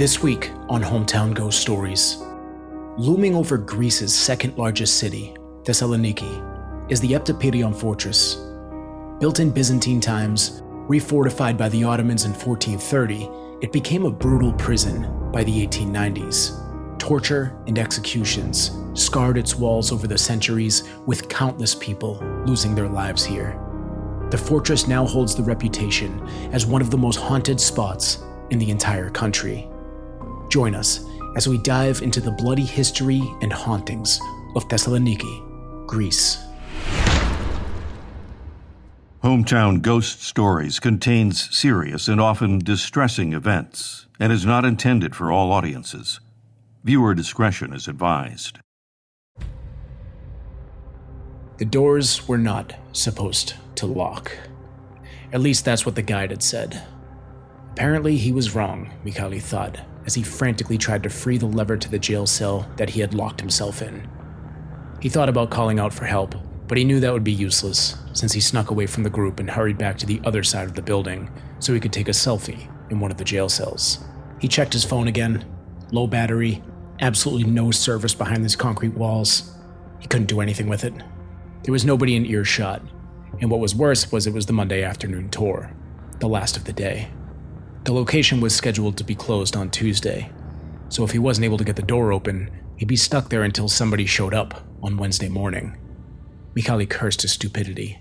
This week on Hometown Ghost Stories. Looming over Greece's second largest city, Thessaloniki, is the Eptapyrgion Fortress. Built in Byzantine times, refortified by the Ottomans in 1430, it became a brutal prison by the 1890s. Torture and executions scarred its walls over the centuries, with countless people losing their lives here. The fortress now holds the reputation as one of the most haunted spots in the entire country. Join us as we dive into the bloody history and hauntings of Thessaloniki, Greece. Hometown Ghost Stories contains serious and often distressing events and is not intended for all audiences. Viewer discretion is advised. The doors were not supposed to lock. At least that's what the guide had said. Apparently he was wrong, Michali thought, as he frantically tried to free the lever to the jail cell that he had locked himself in. He thought about calling out for help, but he knew that would be useless, since he snuck away from the group and hurried back to the other side of the building so he could take a selfie in one of the jail cells. He checked his phone again. Low battery, absolutely no service behind these concrete walls. He couldn't do anything with it. There was nobody in earshot, and what was worse was it was the Monday afternoon tour, the last of the day. The location was scheduled to be closed on Tuesday, so if he wasn't able to get the door open, he'd be stuck there until somebody showed up on Wednesday morning. Michali cursed his stupidity.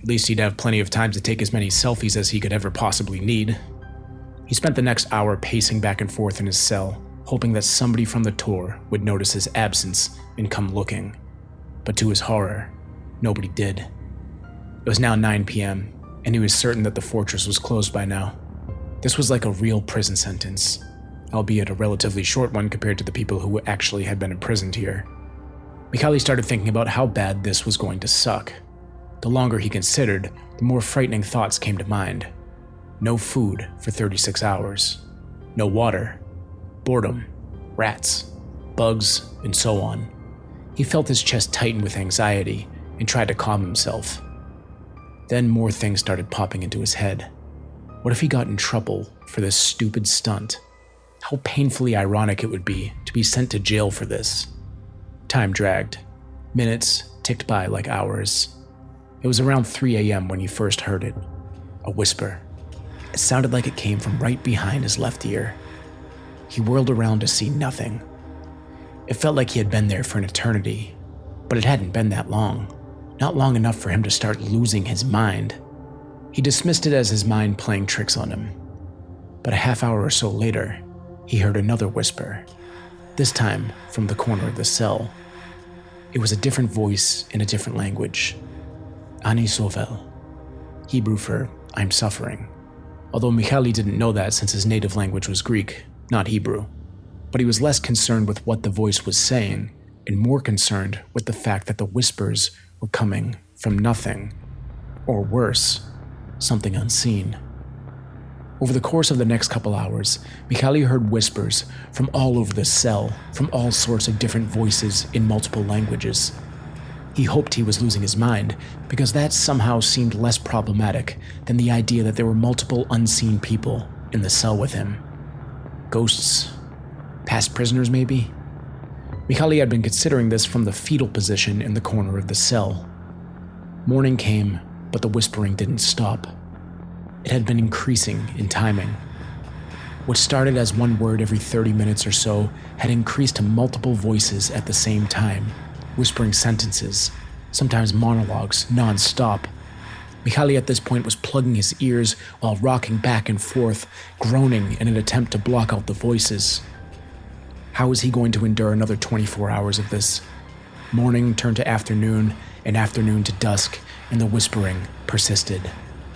At least he'd have plenty of time to take as many selfies as he could ever possibly need. He spent the next hour pacing back and forth in his cell, hoping that somebody from the tour would notice his absence and come looking. But to his horror, nobody did. It was now 9 p.m., and he was certain that the fortress was closed by now. This was like a real prison sentence, albeit a relatively short one compared to the people who actually had been imprisoned here. Michali started thinking about how bad this was going to suck. The longer he considered, the more frightening thoughts came to mind. No food for 36 hours. No water. Boredom. Rats. Bugs, and so on. He felt his chest tighten with anxiety and tried to calm himself. Then more things started popping into his head. What if he got in trouble for this stupid stunt? How painfully ironic it would be to be sent to jail for this. Time dragged. Minutes ticked by like hours. It was around 3 a.m. when he first heard it. A whisper. It sounded like it came from right behind his left ear. He whirled around to see nothing. It felt like he had been there for an eternity, but it hadn't been that long. Not long enough for him to start losing his mind. He dismissed it as his mind playing tricks on him. But a half hour or so later, he heard another whisper, this time from the corner of the cell. It was a different voice in a different language. Ani sovel, Hebrew for I'm suffering. Although Michali didn't know that since his native language was Greek, not Hebrew. But he was less concerned with what the voice was saying and more concerned with the fact that the whispers were coming from nothing, or worse, something unseen. Over the course of the next couple hours, Michali heard whispers from all over the cell, from all sorts of different voices in multiple languages. He hoped he was losing his mind, because that somehow seemed less problematic than the idea that there were multiple unseen people in the cell with him. Ghosts? Past prisoners, maybe? Michali had been considering this from the fetal position in the corner of the cell. Morning came, but the whispering didn't stop. It had been increasing in timing. What started as one word every 30 minutes or so had increased to multiple voices at the same time, whispering sentences, sometimes monologues, non-stop. Michali at this point was plugging his ears while rocking back and forth, groaning in an attempt to block out the voices. How was he going to endure another 24 hours of this? Morning turned to afternoon, and afternoon to dusk, and the whispering persisted.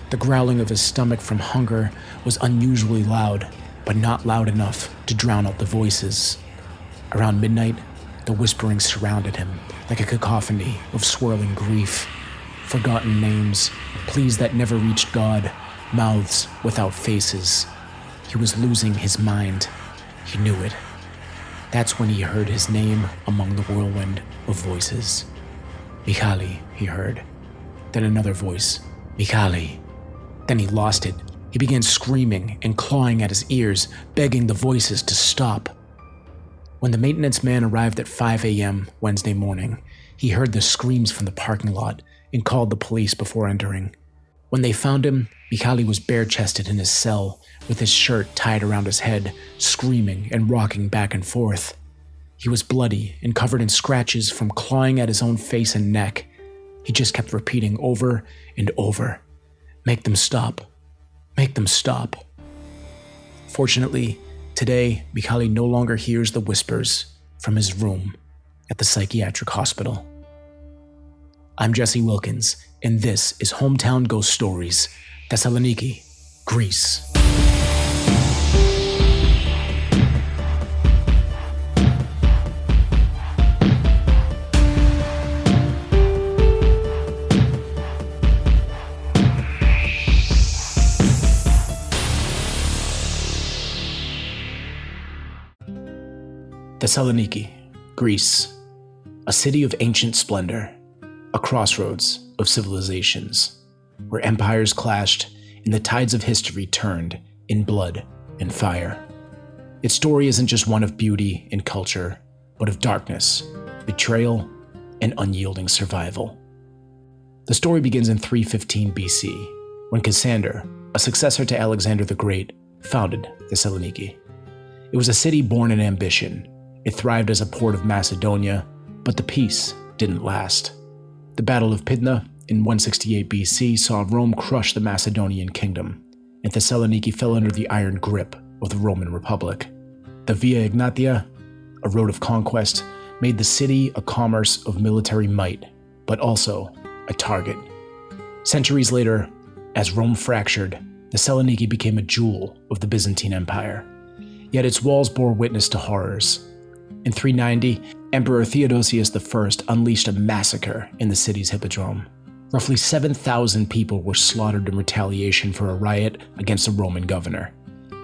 The growling of his stomach from hunger was unusually loud, but not loud enough to drown out the voices. Around midnight, the whispering surrounded him like a cacophony of swirling grief. Forgotten names, pleas that never reached God, mouths without faces. He was losing his mind. He knew it. That's when he heard his name among the whirlwind of voices. Michali, he heard. Then another voice. Michali. Then he lost it. He began screaming and clawing at his ears, begging the voices to stop. When the maintenance man arrived at 5 a.m. Wednesday morning, he heard the screams from the parking lot and called the police before entering. When they found him, Michali was bare-chested in his cell, with his shirt tied around his head, screaming and rocking back and forth. He was bloody and covered in scratches from clawing at his own face and neck. He just kept repeating over and over, "Make them stop. Make them stop." Fortunately, today, Michali no longer hears the whispers from his room at the psychiatric hospital. I'm Jesse Wilkins, and this is Hometown Ghost Stories, Thessaloniki, Greece. Thessaloniki, Greece, a city of ancient splendor, a crossroads of civilizations, where empires clashed and the tides of history turned in blood and fire. Its story isn't just one of beauty and culture, but of darkness, betrayal, and unyielding survival. The story begins in 315 BC, when Cassander, a successor to Alexander the Great, founded Thessaloniki. It was a city born in ambition. It thrived as a port of Macedonia, but the peace didn't last. The Battle of Pydna in 168 BC saw Rome crush the Macedonian kingdom, and Thessaloniki fell under the iron grip of the Roman Republic. The Via Egnatia, a road of conquest, made the city a commerce of military might, but also a target. Centuries later, as Rome fractured, Thessaloniki became a jewel of the Byzantine Empire. Yet its walls bore witness to horrors. In 390, Emperor Theodosius I unleashed a massacre in the city's hippodrome. Roughly 7,000 people were slaughtered in retaliation for a riot against a Roman governor.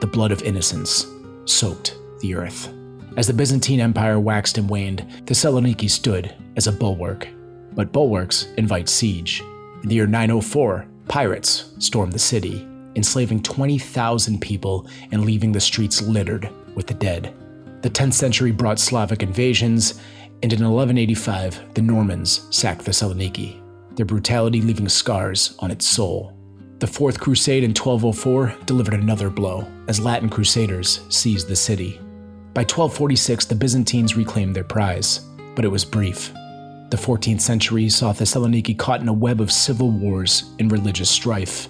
The blood of innocents soaked the earth. As the Byzantine Empire waxed and waned, Thessaloniki stood as a bulwark. But bulwarks invite siege. In the year 904, pirates stormed the city, enslaving 20,000 people and leaving the streets littered with the dead. The 10th century brought Slavic invasions, and in 1185, the Normans sacked Thessaloniki, their brutality leaving scars on its soul. The Fourth Crusade in 1204 delivered another blow, as Latin crusaders seized the city. By 1246, the Byzantines reclaimed their prize, but it was brief. The 14th century saw Thessaloniki caught in a web of civil wars and religious strife.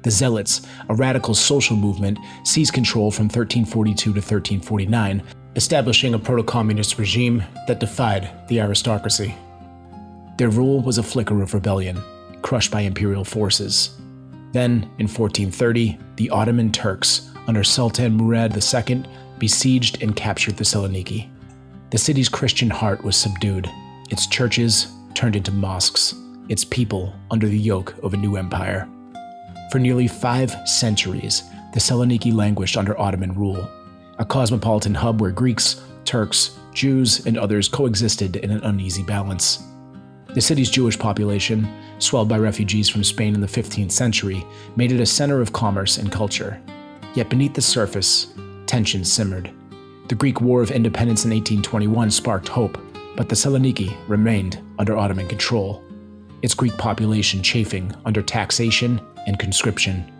The Zealots, a radical social movement, seized control from 1342 to 1349, establishing a proto-communist regime that defied the aristocracy. Their rule was a flicker of rebellion, crushed by imperial forces. Then, in 1430, the Ottoman Turks, under Sultan Murad II, besieged and captured Thessaloniki. The city's Christian heart was subdued, its churches turned into mosques, its people under the yoke of a new empire. For nearly 5 centuries, Thessaloniki languished under Ottoman rule, a cosmopolitan hub where Greeks, Turks, Jews, and others coexisted in an uneasy balance. The city's Jewish population, swelled by refugees from Spain in the 15th century, made it a center of commerce and culture. Yet beneath the surface, tensions simmered. The Greek War of Independence in 1821 sparked hope, but Thessaloniki remained under Ottoman control, its Greek population chafing under taxation and conscription.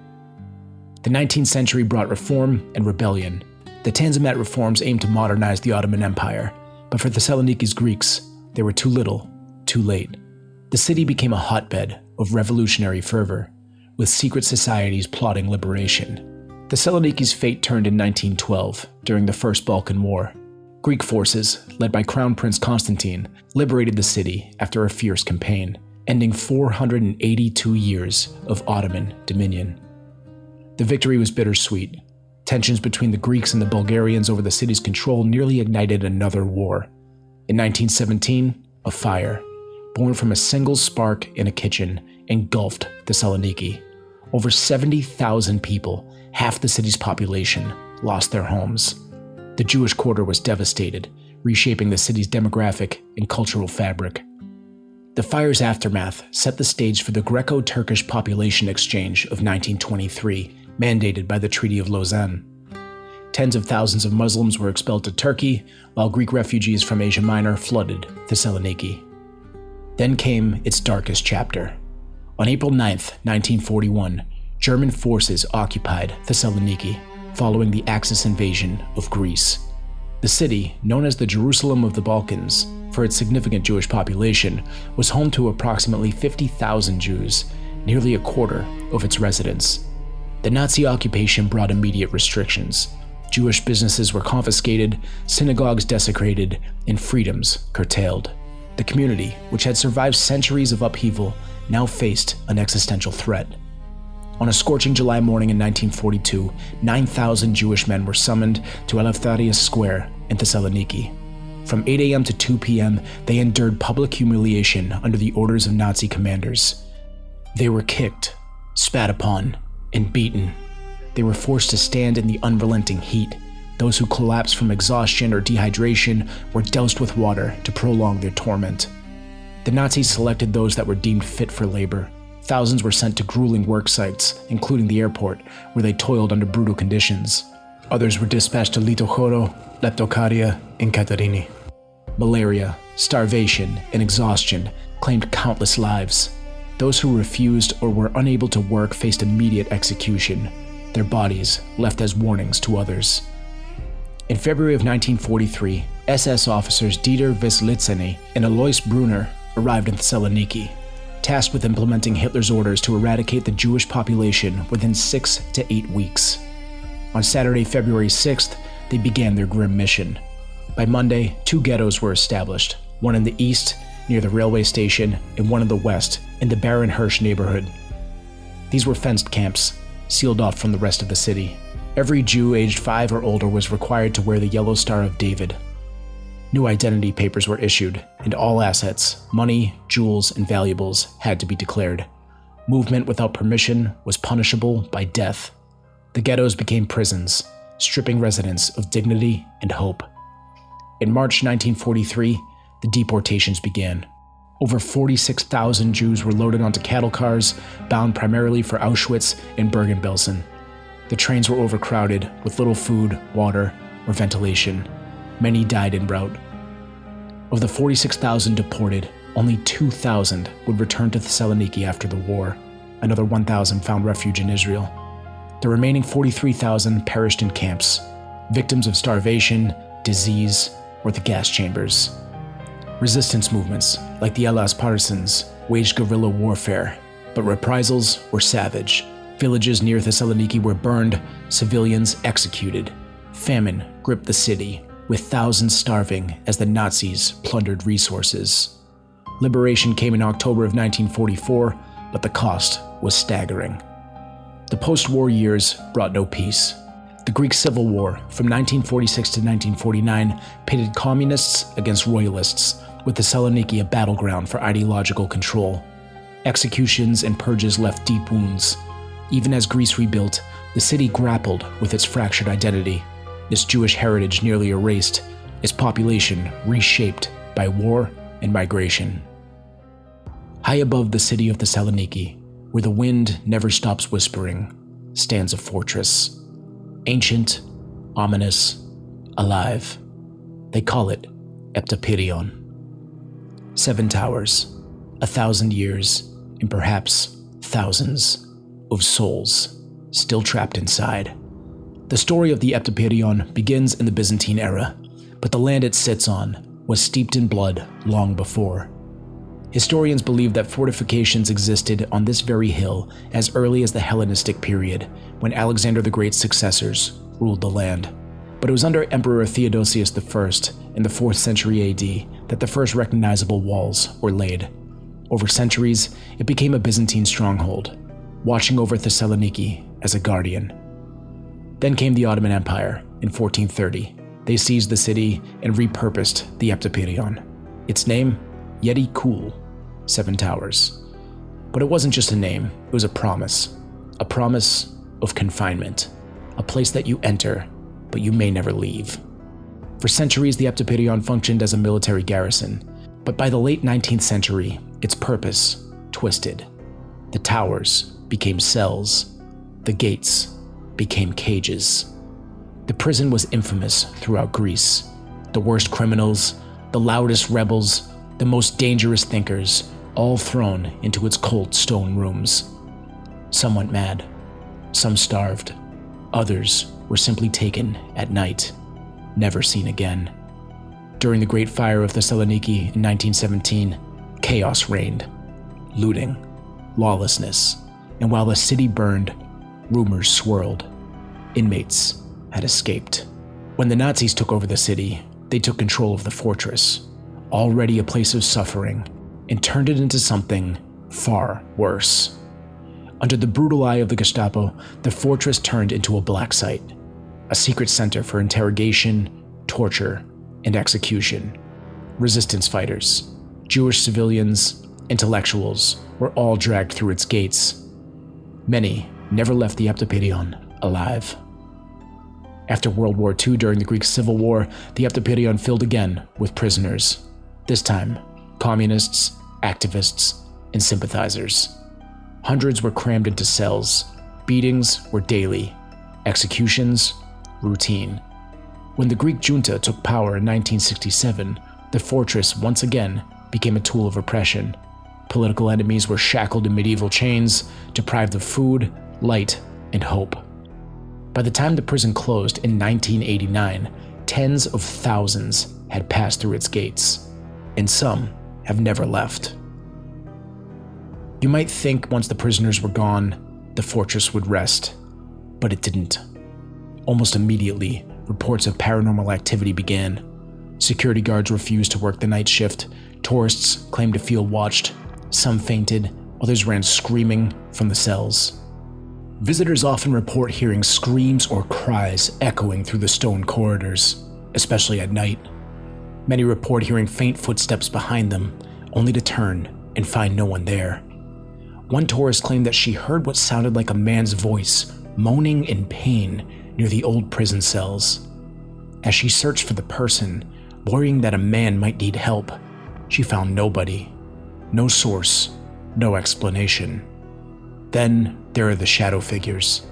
The 19th century brought reform and rebellion. The Tanzimat reforms aimed to modernize the Ottoman Empire, but for Thessaloniki's Greeks, they were too little, too late. The city became a hotbed of revolutionary fervor, with secret societies plotting liberation. Thessaloniki's fate turned in 1912, during the First Balkan War. Greek forces, led by Crown Prince Constantine, liberated the city after a fierce campaign, ending 482 years of Ottoman dominion. The victory was bittersweet. Tensions between the Greeks and the Bulgarians over the city's control nearly ignited another war. In 1917, a fire, born from a single spark in a kitchen, engulfed Thessaloniki. Over 70,000 people, half the city's population, lost their homes. The Jewish quarter was devastated, reshaping the city's demographic and cultural fabric. The fire's aftermath set the stage for the Greco-Turkish population exchange of 1923, mandated by the Treaty of Lausanne. Tens of thousands of Muslims were expelled to Turkey, while Greek refugees from Asia Minor flooded Thessaloniki. Then came its darkest chapter. On April 9, 1941, German forces occupied Thessaloniki following the Axis invasion of Greece. The city, known as the Jerusalem of the Balkans for its significant Jewish population, was home to approximately 50,000 Jews, nearly a quarter of its residents. The Nazi occupation brought immediate restrictions. Jewish businesses were confiscated, synagogues desecrated, and freedoms curtailed. The community, which had survived centuries of upheaval, now faced an existential threat. On a scorching July morning in 1942, 9,000 Jewish men were summoned to Eleftherios Square in Thessaloniki. From 8 a.m. to 2 p.m., they endured public humiliation under the orders of Nazi commanders. They were kicked, spat upon, and beaten. They were forced to stand in the unrelenting heat. Those who collapsed from exhaustion or dehydration were doused with water to prolong their torment. The Nazis selected those that were deemed fit for labor. Thousands were sent to grueling work sites, including the airport, where they toiled under brutal conditions. Others were dispatched to Litochoro, Leptokaria, and Katarini. Malaria, starvation, and exhaustion claimed countless lives. Those who refused or were unable to work faced immediate execution, their bodies left as warnings to others. In February of 1943, SS officers Dieter Wislitzeny and Alois Brunner arrived in Thessaloniki, tasked with implementing Hitler's orders to eradicate the Jewish population within 6 to 8 weeks. On Saturday, February 6th, they began their grim mission. By Monday, 2 ghettos were established, one in the east, near the railway station, and one in the west, in the Baron Hirsch neighborhood. These were fenced camps, sealed off from the rest of the city. Every Jew aged 5 or older was required to wear the Yellow Star of David. New identity papers were issued, and all assets, money, jewels, and valuables had to be declared. Movement without permission was punishable by death. The ghettos became prisons, stripping residents of dignity and hope. In March 1943, the deportations began. Over 46,000 Jews were loaded onto cattle cars, bound primarily for Auschwitz and Bergen-Belsen. The trains were overcrowded, with little food, water, or ventilation. Many died en route. Of the 46,000 deported, only 2,000 would return to Thessaloniki after the war. Another 1,000 found refuge in Israel. The remaining 43,000 perished in camps, victims of starvation, disease, or the gas chambers. Resistance movements, like the LS partisans, waged guerrilla warfare, but reprisals were savage. Villages near Thessaloniki were burned, civilians executed. Famine gripped the city, with thousands starving as the Nazis plundered resources. Liberation came in October of 1944, but the cost was staggering. The post-war years brought no peace. The Greek Civil War from 1946 to 1949 pitted communists against royalists, with Thessaloniki a battleground for ideological control. Executions and purges left deep wounds. Even as Greece rebuilt, the city grappled with its fractured identity, its Jewish heritage nearly erased, its population reshaped by war and migration. High above the city of Thessaloniki, where the wind never stops whispering, stands a fortress. Ancient, ominous, alive. They call it Eptapyrgion. 7 towers, 1,000 years, and perhaps thousands of souls still trapped inside. The story of the Eptapyrgion begins in the Byzantine era, but the land it sits on was steeped in blood long before. Historians believe that fortifications existed on this very hill as early as the Hellenistic period, when Alexander the Great's successors ruled the land. But it was under Emperor Theodosius I in the 4th century AD that the first recognizable walls were laid. Over centuries, it became a Byzantine stronghold, watching over Thessaloniki as a guardian. Then came the Ottoman Empire in 1430. They seized the city and repurposed the Eptapyrgion. Its name, Yedi Kul, 7 towers. But it wasn't just a name, it was a promise of confinement, a place that you enter, but you may never leave. For centuries, the Eptapyrgion functioned as a military garrison, but by the late 19th century, its purpose twisted. The towers became cells, the gates became cages. The prison was infamous throughout Greece. The worst criminals, the loudest rebels, the most dangerous thinkers, all thrown into its cold stone rooms. Some went mad, some starved, others were simply taken at night, never seen again. During the Great Fire of Thessaloniki in 1917, chaos reigned, looting, lawlessness, and while the city burned, rumors swirled. Inmates had escaped. When the Nazis took over the city, they took control of the fortress, already a place of suffering, and turned it into something far worse. Under the brutal eye of the Gestapo, the fortress turned into a black site, a secret center for interrogation, torture, and execution. Resistance fighters, Jewish civilians, intellectuals were all dragged through its gates. Many never left the Eptapyrgion alive. After World War II, during the Greek Civil War, the Heptapyrgion filled again with prisoners. This time, communists, activists, and sympathizers. Hundreds were crammed into cells. Beatings were daily. Executions, routine. When the Greek junta took power in 1967, the fortress once again became a tool of oppression. Political enemies were shackled in medieval chains, deprived of food, light, and hope. By the time the prison closed in 1989, tens of thousands had passed through its gates, and some have never left. You might think once the prisoners were gone, the fortress would rest, but it didn't. Almost immediately, reports of paranormal activity began. Security guards refused to work the night shift, tourists claimed to feel watched, some fainted, others ran screaming from the cells. Visitors often report hearing screams or cries echoing through the stone corridors, especially at night. Many report hearing faint footsteps behind them, only to turn and find no one there. One tourist claimed that she heard what sounded like a man's voice moaning in pain near the old prison cells. As she searched for the person, worrying that a man might need help, she found nobody. No source, no explanation. Then there are the shadow figures.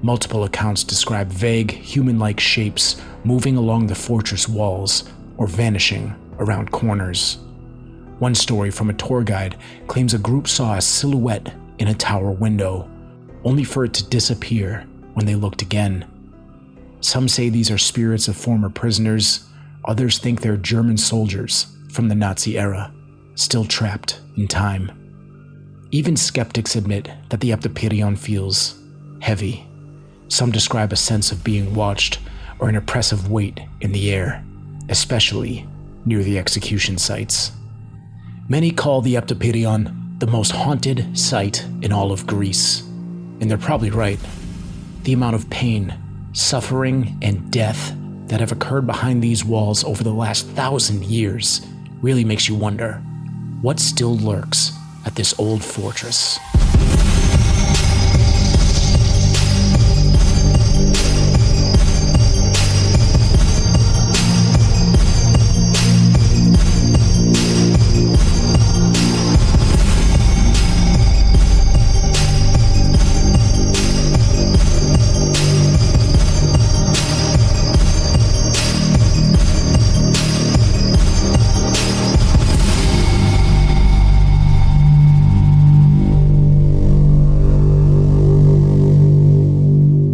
Multiple accounts describe vague, human-like shapes moving along the fortress walls or vanishing around corners. One story from a tour guide claims a group saw a silhouette in a tower window, only for it to disappear when they looked again. Some say these are spirits of former prisoners, others think they're German soldiers from the Nazi era, still trapped in time. Even skeptics admit that the Eptapyrgion feels heavy. Some describe a sense of being watched or an oppressive weight in the air, especially near the execution sites. Many call the Eptapyrgion the most haunted site in all of Greece, and they're probably right. The amount of pain, suffering, and death that have occurred behind these walls over the last 1,000 years really makes you wonder, what still lurks at this old fortress?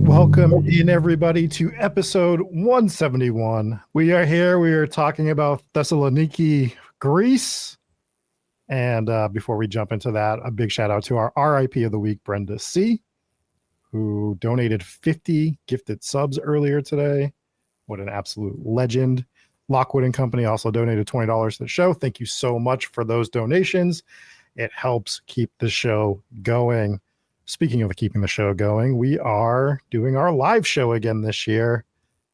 Welcome in, everybody, to episode 171. We are here. We are talking about Thessaloniki, Greece. And before we jump into that, a big shout out to our RIP of the week, Brenda C., who donated 50 gifted subs earlier today. What an absolute legend. Lockwood and Company also donated $20 to the show. Thank you so much for those donations. It helps keep the show going. Speaking of keeping the show going, we are doing our live show again this year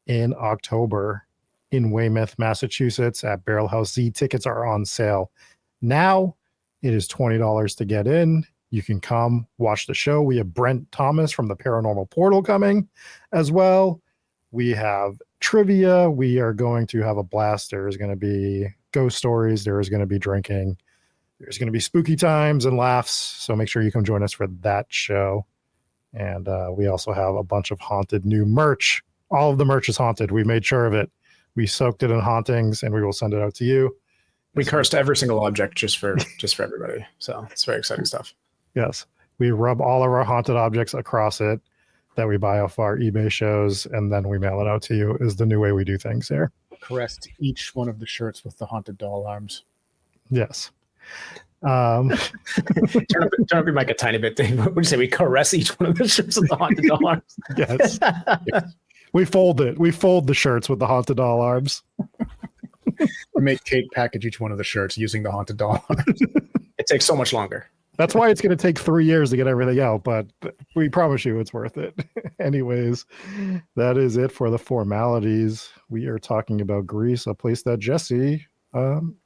in October in Weymouth, Massachusetts at Barrel House Z. Tickets are on sale now. It is $20 to get in. You can come watch the show. We have Brent Thomas from the Paranormal Portal coming as well. We have trivia. We are going to have a blast. There is going to be ghost stories. There is going to be drinking. There's going to be spooky times and laughs, so make sure you come join us for that show. And we also have a bunch of haunted new merch. All of the merch is haunted. We made sure of it. We soaked it in hauntings, and we will send it out to you. We cursed every single object just for everybody. So it's very exciting stuff. Yes. We rub all of our haunted objects across it that we buy off our eBay shows, and then we mail it out to you is the new way we do things here. Crest each one of the shirts with the haunted doll arms. Yes. Turn up your mic a tiny bit, Dave. What would you say? We caress each one of the shirts with the haunted doll arms. Yes. Yes. We fold it. We fold the shirts with the haunted doll arms. We make Kate package each one of the shirts using the haunted doll arms. It takes so much longer. That's why it's going to take 3 years to get everything out, but we promise you it's worth it. Anyways, that is it for the formalities. We are talking about Greece, a place that Jesse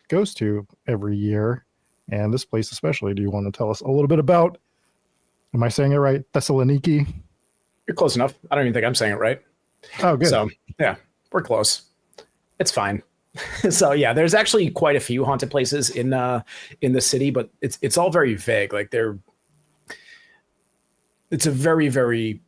goes to every year. And this place especially, do you want to tell us a little bit about, am I saying it right? Thessaloniki? You're close enough. I don't even think I'm saying it right. Oh, good. So, yeah, we're close. It's fine. So, yeah, there's actually quite a few haunted places in the city, but it's all very vague. Like it's a very, very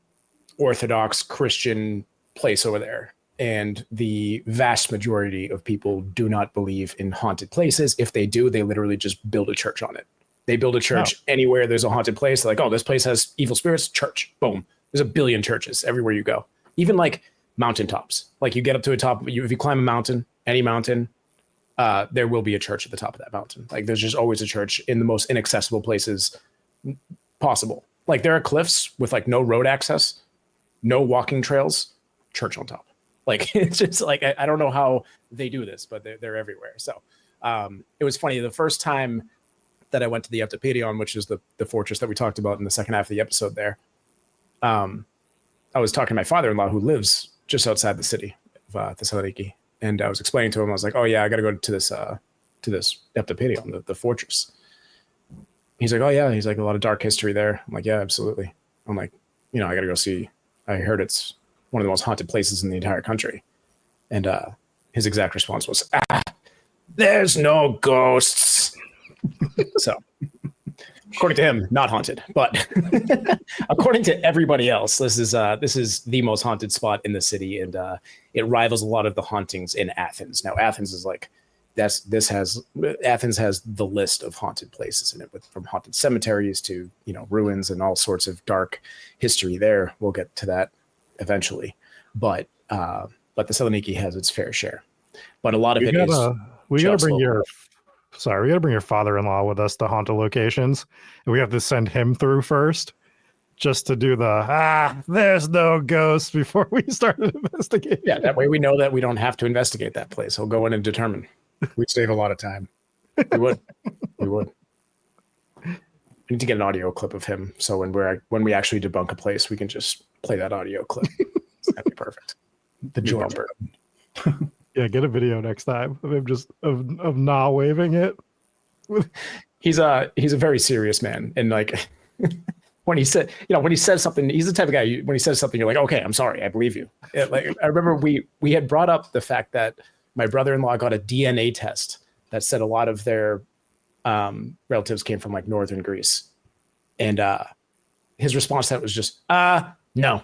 Orthodox Christian place over there. And the vast majority of people do not believe in haunted places. If they do, they literally just build a church on it. They build a church anywhere there's a haunted place. They're like, oh, this place has evil spirits, church, boom. There's a billion churches everywhere you go. Even like mountaintops. Like you get up to a top, if you climb a mountain, any mountain, there will be a church at the top of that mountain. Like there's just always a church in the most inaccessible places possible. Like there are cliffs with like no road access, no walking trails, church on top. Like it's just like I don't know how they do this, but they're everywhere. So it was funny. The first time that I went to the Eptapyrgion, which is the fortress that we talked about in the second half of the episode there, I was talking to my father-in-law who lives just outside the city of Thessaloniki. And I was explaining to him, I was like, oh yeah, I got to go to this Eptapyrgion, the fortress. He's like, oh yeah. He's like, a lot of dark history there. I'm like, yeah, absolutely. I'm like, I got to go see. I heard it's one of the most haunted places in the entire country. And his exact response was, there's no ghosts. So according to him, not haunted, but according to everybody else, this is the most haunted spot in the city. And it rivals a lot of the hauntings in Athens. Now Athens is like, Athens has the list of haunted places in it, from haunted cemeteries to, ruins and all sorts of dark history there. We'll get to that eventually, but Thessaloniki has its fair share. But a lot of we gotta bring your father-in-law with us to haunted locations, and we have to send him through first, just to do there's no ghosts before we start an investigation. Yeah, that way we know that we don't have to investigate that place. He'll go in and determine. We'd save a lot of time. We would. We need to get an audio clip of him, so when we actually debunk a place, we can just play that audio clip. That'd be perfect. The Georgia. Yeah, get a video next time of him just of nah waving it. He's a very serious man, and like when he says something, he's the type of guy. When he says something, you're like, okay, I'm sorry, I believe you. Like I remember we had brought up the fact that my brother-in-law got a DNA test that said a lot of their relatives came from like northern Greece, and his response to that was just no.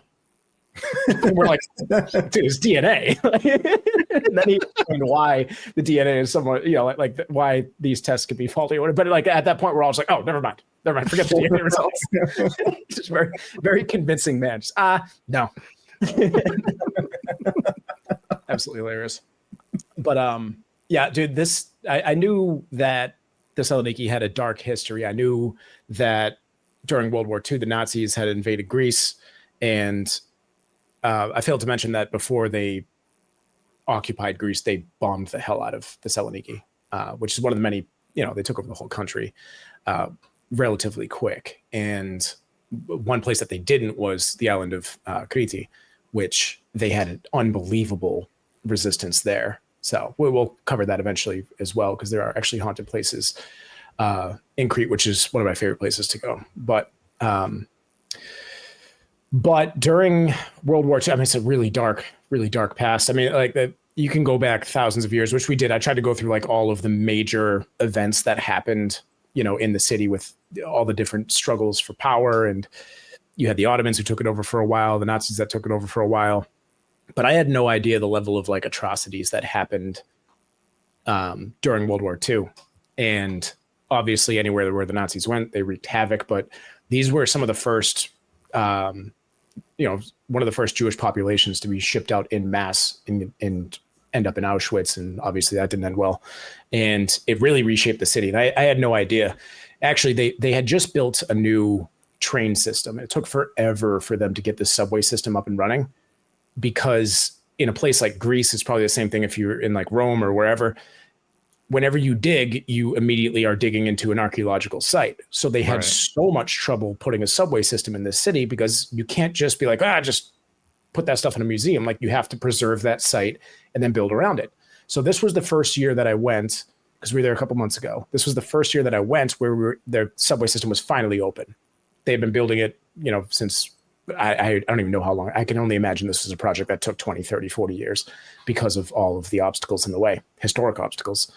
We're like, dude, it's DNA. And then he explained why the DNA is somewhat, like why these tests could be faulty. But like at that point, we're all just like, oh, never mind, forget the DNA results. Just very, very convincing man. Just no. Absolutely hilarious. But yeah, dude, I knew that Thessaloniki had a dark history. I knew that during World War II, the Nazis had invaded Greece, and I failed to mention that before they occupied Greece, they bombed the hell out of Thessaloniki, which is one of the many, they took over the whole country relatively quick. And one place that they didn't was the island of Crete, which they had an unbelievable resistance there. So we'll cover that eventually as well, because there are actually haunted places in Crete, which is one of my favorite places to go. But during World War II, I mean, it's a really dark past. I mean, like you can go back thousands of years, which we did. I tried to go through like all of the major events that happened, in the city with all the different struggles for power and, you had the Ottomans who took it over for a while, the Nazis that took it over for a while. But I had no idea the level of like atrocities that happened during World War II. And obviously anywhere where the Nazis went, they wreaked havoc. But these were some of the first, one of the first Jewish populations to be shipped out in mass and end up in Auschwitz. And obviously that didn't end well. And it really reshaped the city. And I had no idea. Actually, they had just built a new train system. It took forever for them to get the subway system up and running, because in a place like Greece, it's probably the same thing if you're in like Rome or wherever. Whenever you dig, you immediately are digging into an archaeological site. So they had so much trouble putting a subway system in this city, because you can't just be like, just put that stuff in a museum. Like, you have to preserve that site and then build around it. So this was the first year that I went, because we were there a couple months ago. This was the first year that I went where their subway system was finally open. They had been building it, since I don't even know how long. I can only imagine this was a project that took 20, 30, 40 years because of all of the obstacles in the way, historic obstacles.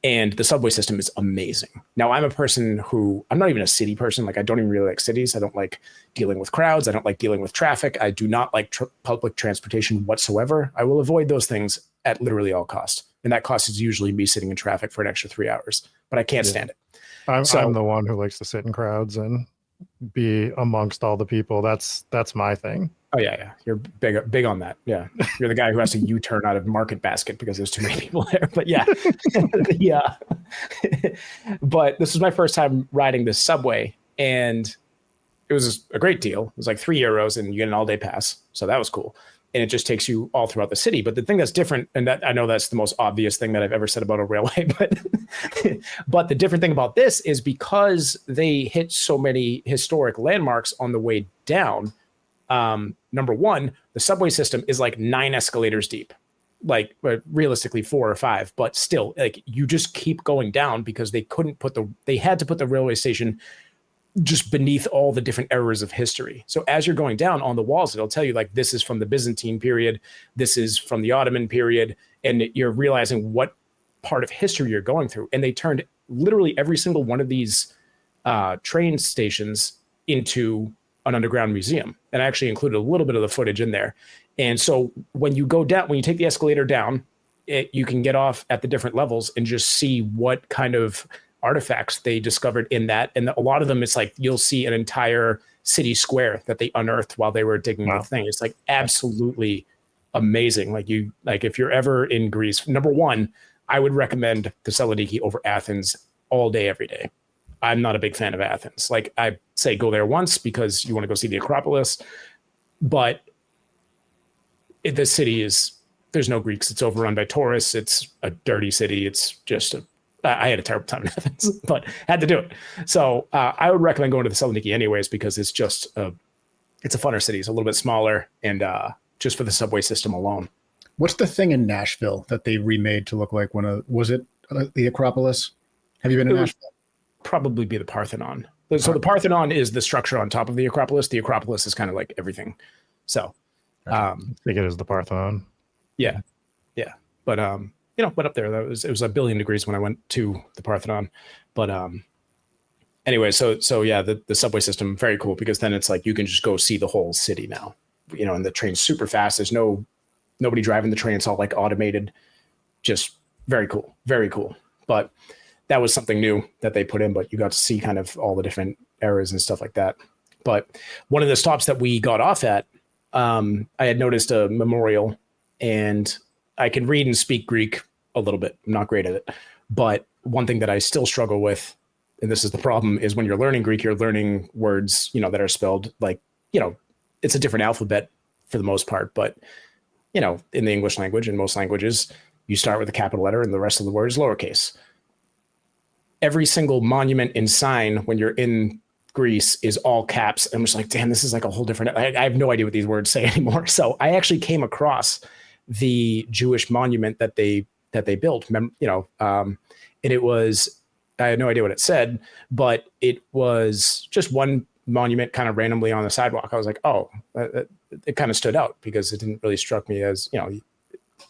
And the subway system is amazing. Now, I'm a person who, I'm not even a city person. Like, I don't even really like cities. I don't like dealing with crowds. I don't like dealing with traffic. I do not like public transportation whatsoever. I will avoid those things at literally all costs. And that cost is usually me sitting in traffic for an extra 3 hours, but I can't stand it. I'm the one who likes to sit in crowds and be amongst all the people. That's my thing. Oh yeah. You're big on that. Yeah. You're the guy who has to U-turn out of Market Basket because there's too many people there. But yeah. Yeah. But this was my first time riding this subway, and it was a great deal. It was like €3 and you get an all-day pass. So that was cool. And it just takes you all throughout the city. But the thing that's different, and that I know that's the most obvious thing that I've ever said about a railway, but the different thing about this is because they hit so many historic landmarks on the way down. Number one, the subway system is like 9 escalators deep, like realistically 4 or 5, but still, like, you just keep going down because they had to put the railway station just beneath all the different eras of history. So as you're going down on the walls, it'll tell you like, this is from the Byzantine period, this is from the Ottoman period, and you're realizing what part of history you're going through. And they turned literally every single one of these train stations into an underground museum. And I actually included a little bit of the footage in there. And so when you go down, when you take the escalator down, you can get off at the different levels and just see what kind of artifacts they discovered in that. And a lot of them, it's like, you'll see an entire city square that they unearthed while they were digging the thing. It's like absolutely amazing. Like, if you're ever in Greece, number one, I would recommend Thessaloniki over Athens all day, every day. I'm not a big fan of Athens. Like, I say go there once because you want to go see the Acropolis, but the city there's no Greeks. It's overrun by tourists. It's a dirty city. It's just I had a terrible time in Athens, but had to do it. So I would recommend going to Thessaloniki anyways, because it's just it's a funner city. It's a little bit smaller, and just for the subway system alone. What's the thing in Nashville that they remade to look like was it the Acropolis? Have you been to Nashville? Probably be the Parthenon. So the Parthenon is the structure on top of the Acropolis. The Acropolis is kind of like everything. So I think it is the Parthenon. Yeah. But went up there. It was 1 billion degrees when I went to the Parthenon. But anyway, so yeah, the subway system, very cool, because then it's like you can just go see the whole city now. And the train's super fast. There's nobody driving the train. It's all like automated. Just very cool. Very cool. But that was something new that they put in, but you got to see kind of all the different eras and stuff like that. But one of the stops that we got off at, I had noticed a memorial, and I can read and speak Greek a little bit. I'm not great at it. But one thing that I still struggle with, and this is the problem, is when you're learning Greek, you're learning words, that are spelled like, it's a different alphabet for the most part. But, in the English language and most languages, you start with a capital letter and the rest of the word is lowercase. Every single monument and sign when you're in Greece is all caps. I'm just like, damn, this is like a whole different, I have no idea what these words say anymore. So I actually came across the Jewish monument that they built, and it was, I had no idea what it said, but it was just one monument kind of randomly on the sidewalk. I was like, oh, it kind of stood out because it didn't really struck me as,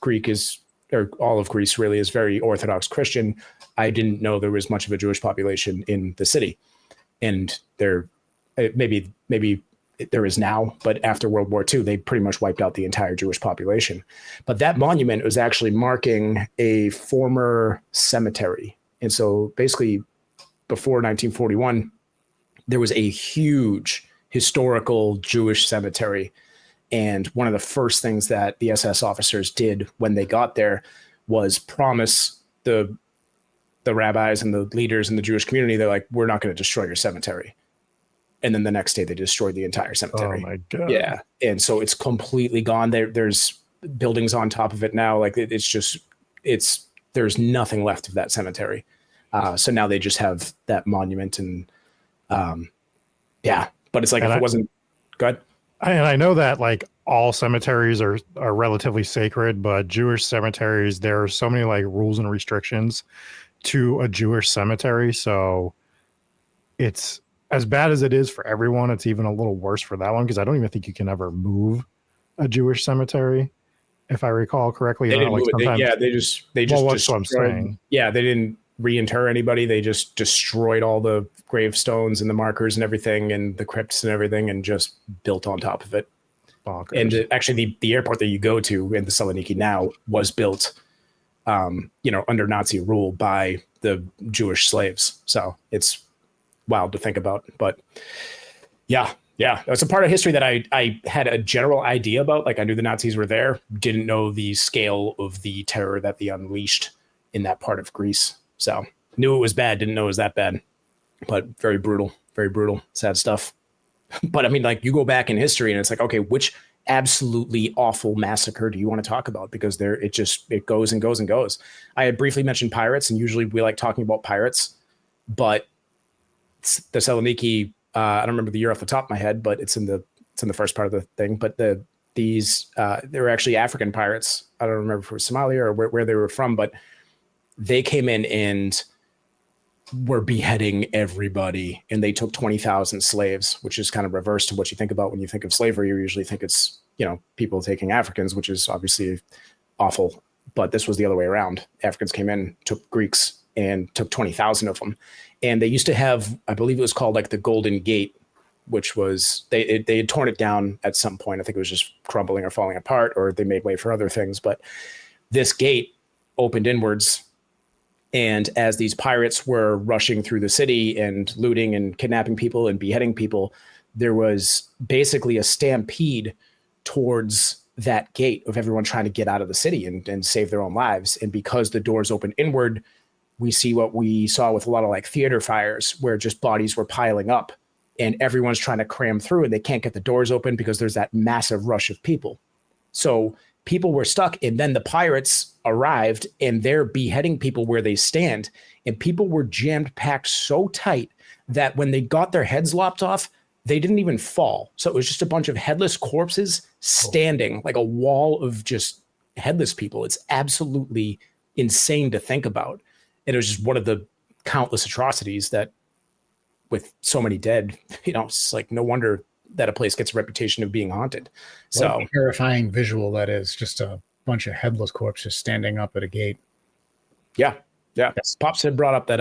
Greek is, or all of Greece really is very Orthodox Christian. I didn't know there was much of a Jewish population in the city. And there, maybe there is now, but after World War II, they pretty much wiped out the entire Jewish population. But that monument was actually marking a former cemetery. And so basically before 1941, there was a huge historical Jewish cemetery. And one of the first things that the SS officers did when they got there was promise the rabbis and the leaders in the Jewish community, they're like, we're not going to destroy your cemetery. And then the next day they destroyed the entire cemetery. Oh my God. Yeah. And so it's completely gone. There's buildings on top of it now. Like there's nothing left of that cemetery. So now they just have that monument and but it's like, if it wasn't good. And I know that like all cemeteries are relatively sacred, but Jewish cemeteries, there are so many like rules and restrictions to a Jewish cemetery. So it's as bad as it is for everyone. It's even a little worse for that one, because I don't even think you can ever move a Jewish cemetery, if I recall correctly. They didn't move it. They just well, that's what I'm saying. Yeah, they didn't reinter anybody. They just destroyed all the gravestones and the markers and everything and the crypts and everything and just built on top of it. Bonkers. And actually the airport that you go to in Thessaloniki now was built under Nazi rule by the Jewish slaves. So it's wild to think about. But yeah, it's a part of history that I had a general idea about. Like, I knew the Nazis were there, didn't know the scale of the terror that they unleashed in that part of Greece. So knew it was bad, didn't know it was that bad, but very brutal, sad stuff. But I mean, like, you go back in history and it's like, okay, which absolutely awful massacre do you want to talk about? Because it goes and goes and goes. I had briefly mentioned pirates, and usually we like talking about pirates, but Thessaloniki, I don't remember the year off the top of my head, but it's in the first part of the thing. But they were actually African pirates. I don't remember if it was Somalia or where they were from, but they came in and were beheading everybody, and they took 20,000 slaves, which is kind of reverse to what you think about when you think of slavery. You usually think it's, people taking Africans, which is obviously awful, but this was the other way around. Africans came in, took Greeks, and took 20,000 of them. And they used to have, I believe it was called like the Golden Gate, which was, they had torn it down at some point. I think it was just crumbling or falling apart, or they made way for other things. But this gate opened inwards. And as these pirates were rushing through the city and looting and kidnapping people and beheading people, there was basically a stampede towards that gate of everyone trying to get out of the city and save their own lives. And because the doors opened inward, we see what we saw with a lot of like theater fires, where just bodies were piling up and everyone's trying to cram through, and they can't get the doors open because there's that massive rush of people. So people were stuck, and then the pirates arrived and they're beheading people where they stand, and people were jammed packed so tight that when they got their heads lopped off, they didn't even fall. So it was just a bunch of headless corpses standing like a wall of just headless people. It's absolutely insane to think about. And it was just one of the countless atrocities that, with so many dead, it's like no wonder that a place gets a reputation of being haunted. So what a terrifying visual that is, just a bunch of headless corpses standing up at a gate. Yeah. Yes. Pops had brought up that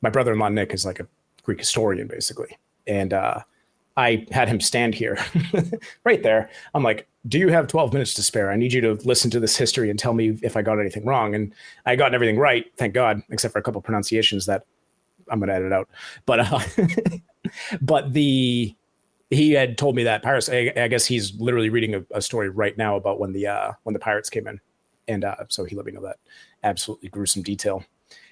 my brother-in-law Nick is like a Greek historian, basically. And I had him stand here right there. I'm like, do you have 12 minutes to spare? I need you to listen to this history and tell me if I got anything wrong. And I got everything right, thank God, except for a couple of pronunciations that I'm going to edit out. But he had told me that pirates, I guess he's literally reading a story right now about when the pirates came in. And so he let me know that absolutely gruesome detail.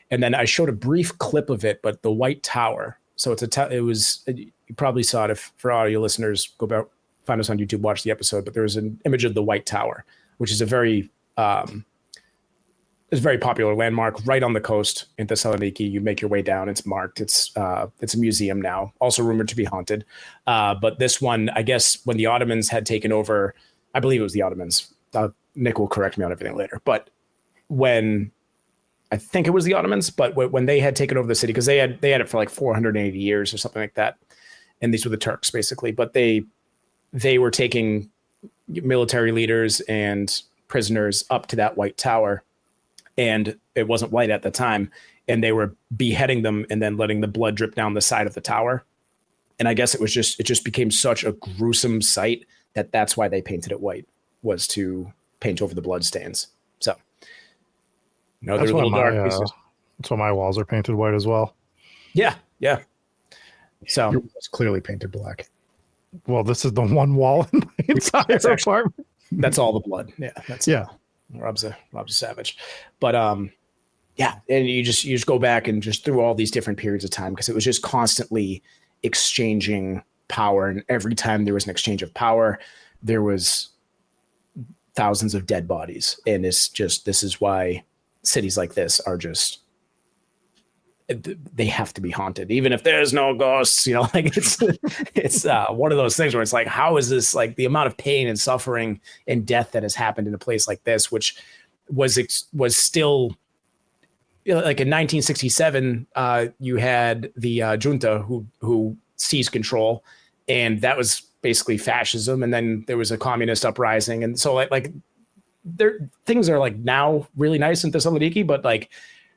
And then I showed a brief clip of it, but the White Tower. So you probably saw it. If for audio listeners, go back, find us on YouTube, watch the episode. But there was an image of the White Tower, which is a very popular landmark right on the coast in Thessaloniki. You make your way down. It's marked. It's a museum now, also rumored to be haunted. But this one, I guess, when the Ottomans had taken over, I believe it was the Ottomans. Nick will correct me on everything later. But I think it was the Ottomans, but when they had taken over the city, because they had it for like 480 years or something like that, and these were the Turks basically, but they were taking military leaders and prisoners up to that White Tower, and it wasn't white at the time, and they were beheading them and then letting the blood drip down the side of the tower. And I guess it just became such a gruesome sight that's why they painted it white, was to paint over the blood stains. So, That's little why dark my pieces. that's why my walls are painted white as well. Yeah. So Your wall's clearly painted black. Well, this is the one wall in my entire apartment. that's all the blood. Yeah. Rob's a savage. But yeah, and you just go back and just through all these different periods of time, because it was just constantly exchanging power, and every time there was an exchange of power, there was thousands of dead bodies. And this is why cities like this are just, they have to be haunted, even if there's no ghosts. Like it's one of those things where it's like, how is this, like, the amount of pain and suffering and death that has happened in a place like this, which was still, like in 1967, you had the junta who seized control, and that was basically fascism. And then there was a communist uprising, and so like things are like now really nice in Thessaloniki, but like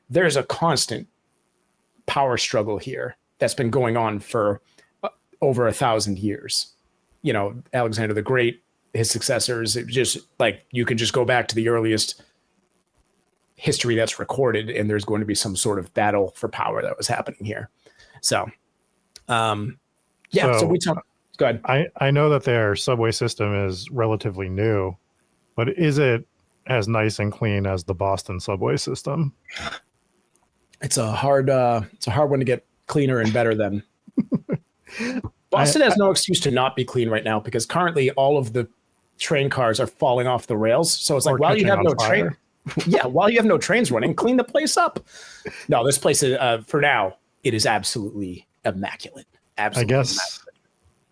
there's a constant power struggle here that's been going on for over 1,000 years. Alexander the Great, his successors, it just like, you can just go back to the earliest history that's recorded, and there's going to be some sort of battle for power that was happening here. So, so we talk. Go ahead. I know that their subway system is relatively new, but is it as nice and clean as the Boston subway system? It's a hard one to get cleaner and better than. Boston has no excuse to not be clean right now, because currently all of the train cars are falling off the rails. So it's like, while you have no train, while you have no trains running, clean the place up. No, this place is, for now, it is absolutely immaculate. Absolutely.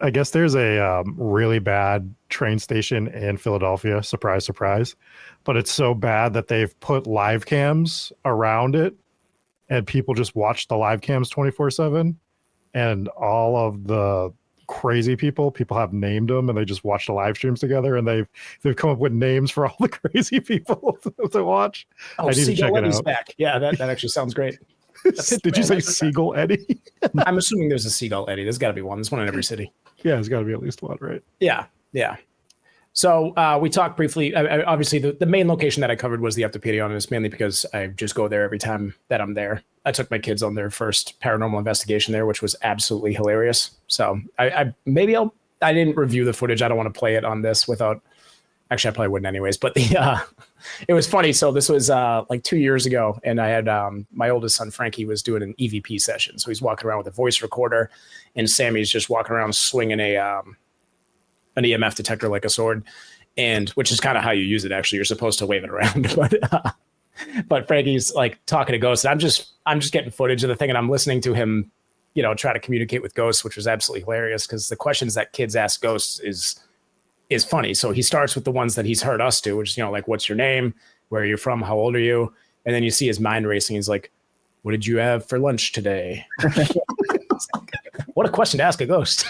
I guess there's a really bad train station in Philadelphia. Surprise, surprise. But it's so bad that they've put live cams around it, and people just watch the live cams 24/7. And all of the crazy people have named them, and they just watch the live streams together, and they've come up with names for all the crazy people to watch. Oh, I need to check it out. Back. Yeah, that actually sounds great. Did you say Seagull Eddie? I'm assuming there's a Seagull Eddie. There's got to be one. There's one in every city. Yeah, there's got to be at least one, right? Yeah. So we talked briefly. Obviously, the main location that I covered was the Eptapyrgion, and it's mainly because I just go there every time that I'm there. I took my kids on their first paranormal investigation there, which was absolutely hilarious. So I didn't review the footage. I don't want to play it on this without. Actually, I probably wouldn't anyways. But it was funny. So this was like 2 years ago, and I had my oldest son Frankie was doing an EVP session. So he's walking around with a voice recorder, and Sammy's just walking around swinging an EMF detector like a sword, and which is kind of how you use it. Actually, you're supposed to wave it around, but Frankie's like talking to ghosts, and I'm just getting footage of the thing, and I'm listening to him, try to communicate with ghosts, which was absolutely hilarious, because the questions that kids ask ghosts is funny. So he starts with the ones that he's heard us do, which is, like, what's your name? Where are you from? How old are you? And then you see his mind racing. He's like, what did you have for lunch today? What a question to ask a ghost.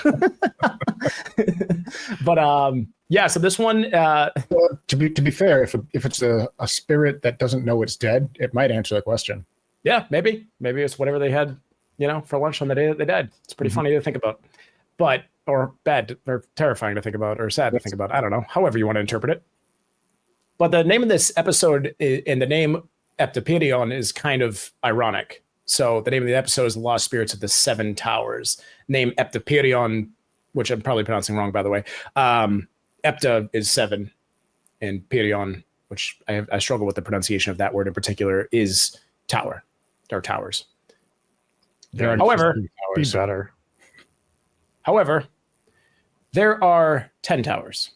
But yeah, so this one, to be fair, if it's a spirit that doesn't know it's dead, it might answer the question. Yeah, maybe it's whatever they had, for lunch on the day that they died. It's pretty funny to think about, or bad or terrifying to think about, or sad to think about. I don't know, however you want to interpret it. But the name of this episode and the name Eptapyrgion is kind of ironic. So the name of the episode is The Lost Spirits of the Seven Towers. Name Eptapyrgion, which I'm probably pronouncing wrong, by the way. Epta is seven, and Pyrgion, which I struggle with the pronunciation of that word in particular, is tower, or towers. However, be better. However, there are 10 towers.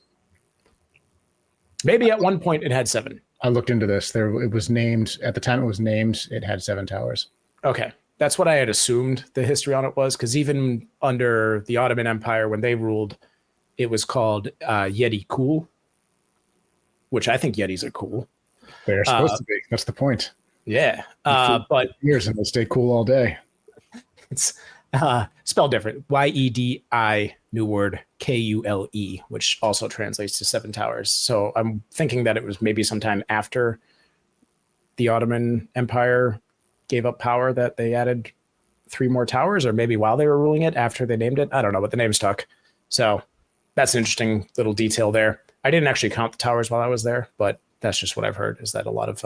Maybe at one point it had 7. I looked into this. It was named at the time. It was named. It had 7 towers. Okay, that's what I had assumed the history on it was, because even under the Ottoman Empire, when they ruled, it was called Yeti Cool, which I think Yetis are cool. They're supposed to be. That's the point. Yeah, but years and they stay cool all day. It's spelled different. Y-E-D-I, new word, K-U-L-E, which also translates to 7 towers. So I'm thinking that it was maybe sometime after the Ottoman Empire gave up power that they added 3 more towers, or maybe while they were ruling it after they named it. I don't know, but the name stuck. So that's an interesting little detail there. I didn't actually count the towers while I was there, but that's just what I've heard, is that a lot of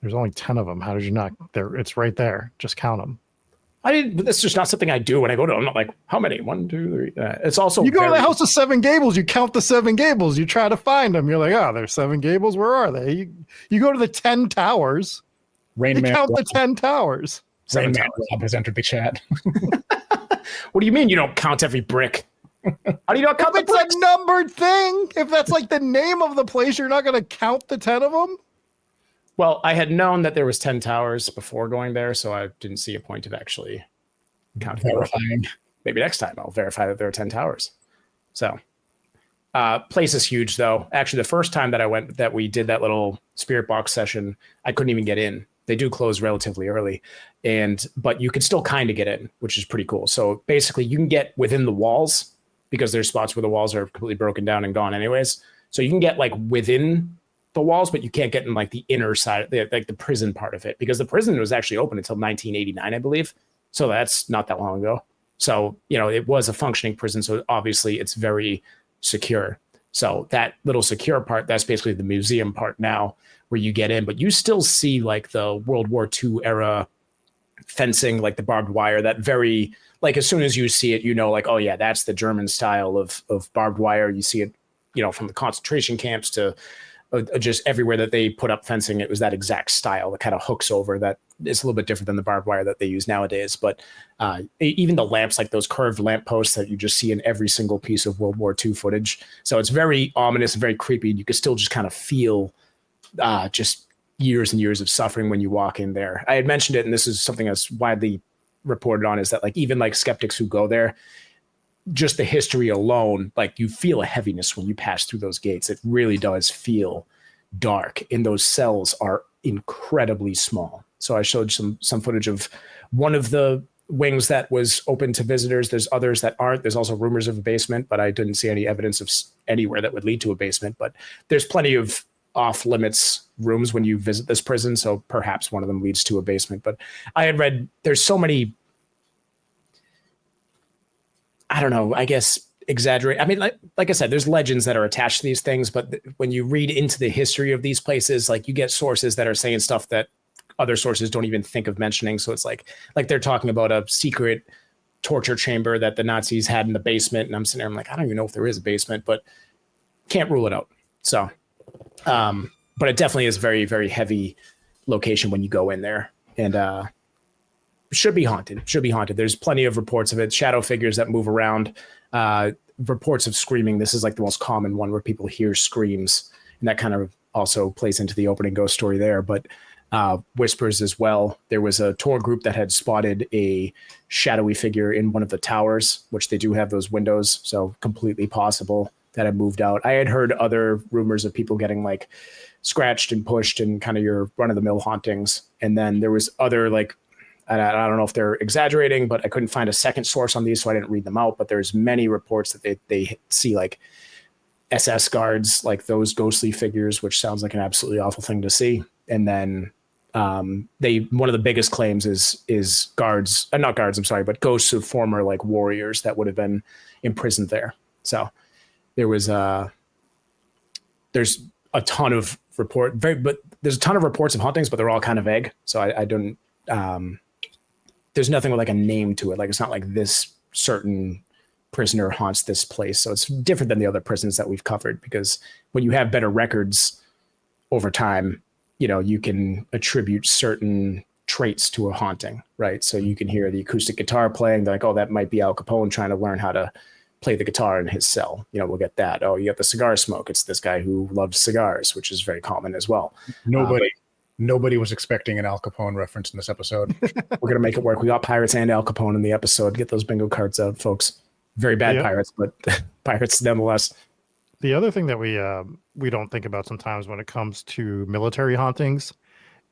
there's only 10 of them. How did you not? There, it's right there. Just count them. That's just not something I do when I go to. I'm not like, how many? 1, 2, 3. It's also You go to the House of Seven Gables. You count the 7 gables. You try to find them. You're like, oh, there's 7 gables. Where are they? You go to the 10 towers. Rain You Man count Rob, the 10 towers. Rain Man Rob has entered the chat. What do you mean you don't count every brick? How do you not count If the it's bricks? a numbered thing, if that's like the name of the place, you're not going to count the 10 of them. Well, I had known that there was 10 towers before going there, so I didn't see a point of actually counting. Verifying. Maybe next time I'll verify that there are 10 towers. So, place is huge, though. Actually, the first time that I went, that we did that little spirit box session, I couldn't even get in. They do close relatively early, but you can still kind of get in, which is pretty cool. So basically, you can get within the walls, because there's spots where the walls are completely broken down and gone anyways. So you can get like within the walls, but you can't get in like the inner side, like the prison part of it, because the prison was actually open until 1989, I believe. So that's not that long ago. So, it was a functioning prison. So obviously it's very secure. So that little secure part, that's basically the museum part now, where you get in, but you still see like the World War II era fencing, like the barbed wire, that very, like, as soon as you see it, like, oh yeah, that's the German style of barbed wire. You see it, from the concentration camps to just everywhere that they put up fencing. It was that exact style that kind of hooks over. That is a little bit different than the barbed wire that they use nowadays. But even the lamps, like those curved lamp posts that you just see in every single piece of World War II footage. So it's very ominous and very creepy. You can still just kind of feel just years and years of suffering when you walk in there. I had mentioned it, and this is something that's widely reported on, is that like even like skeptics who go there, just the history alone, like you feel a heaviness when you pass through those gates. It really does feel dark, and those cells are incredibly small. So I showed some footage of one of the wings that was open to visitors. There's others that aren't. There's also rumors of a basement, but I didn't see any evidence of anywhere that would lead to a basement. But there's plenty of off limits rooms when you visit this prison. So perhaps one of them leads to a basement. But I had read there's so many, I don't know, I guess exaggerate. I mean, like I said, there's legends that are attached to these things, but when you read into the history of these places, like you get sources that are saying stuff that other sources don't even think of mentioning. So it's like they're talking about a secret torture chamber that the Nazis had in the basement. And I'm sitting there, I'm like, I don't even know if there is a basement, but can't rule it out. So, but it definitely is very, very heavy location when you go in there, and should be haunted. There's plenty of reports of it. Shadow figures that move around, reports of screaming. This is like the most common one, where people hear screams, and that kind of also plays into the opening ghost story there. But whispers as well. There was a tour group that had spotted a shadowy figure in one of the towers, which they do have those windows, so completely possible that had moved out. I had heard other rumors of people getting like scratched and pushed, and kind of your run-of-the-mill hauntings. And then there was other, like, I don't know if they're exaggerating, but I couldn't find a second source on these, so I didn't read them out. But there's many reports that they see like SS guards, like those ghostly figures, which sounds like an absolutely awful thing to see. And then one of the biggest claims is guards, not guards, I'm sorry, but ghosts of former like warriors that would have been imprisoned there. So there's a ton of there's a ton of reports of hauntings, but they're all kind of vague. So I don't, there's nothing with like a name to it. Like, it's not like this certain prisoner haunts this place. So it's different than the other prisons that we've covered, because when you have better records over time, you can attribute certain traits to a haunting, right? So you can hear the acoustic guitar playing. They're like, oh, that might be Al Capone trying to learn how to play the guitar in his cell. We'll get that. Oh, you got the cigar smoke. It's this guy who loves cigars, which is very common as well. Nobody was expecting an Al Capone reference in this episode. We're going to make it work. We got pirates and Al Capone in the episode. Get those bingo cards out, folks. Very bad pirates, but pirates nonetheless. The other thing that we don't think about sometimes when it comes to military hauntings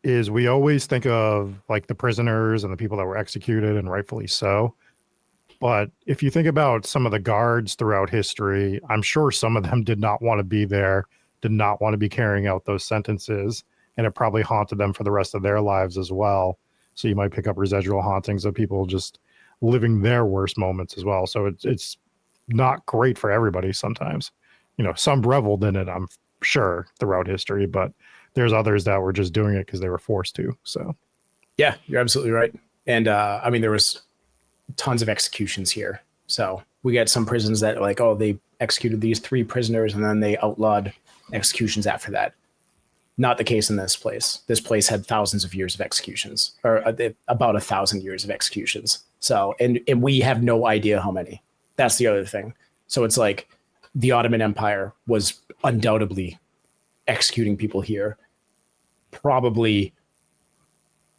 is we always think of like the prisoners and the people that were executed, and rightfully so. But if you think about some of the guards throughout history, I'm sure some of them did not want to be there, did not want to be carrying out those sentences, and it probably haunted them for the rest of their lives as well. So you might pick up residual hauntings of people just living their worst moments as well. So it's not great for everybody sometimes. Some reveled in it, I'm sure, throughout history, but there's others that were just doing it because they were forced to. So Yeah, you're absolutely right. And I mean, there was tons of executions here. So we get some prisons that like, oh, they executed these 3 prisoners and then they outlawed executions after that. Not the case in this place. This place had thousands of years of executions, or about 1,000 years of executions. So, and we have no idea how many. That's the other thing. So it's like the Ottoman Empire was undoubtedly executing people here, probably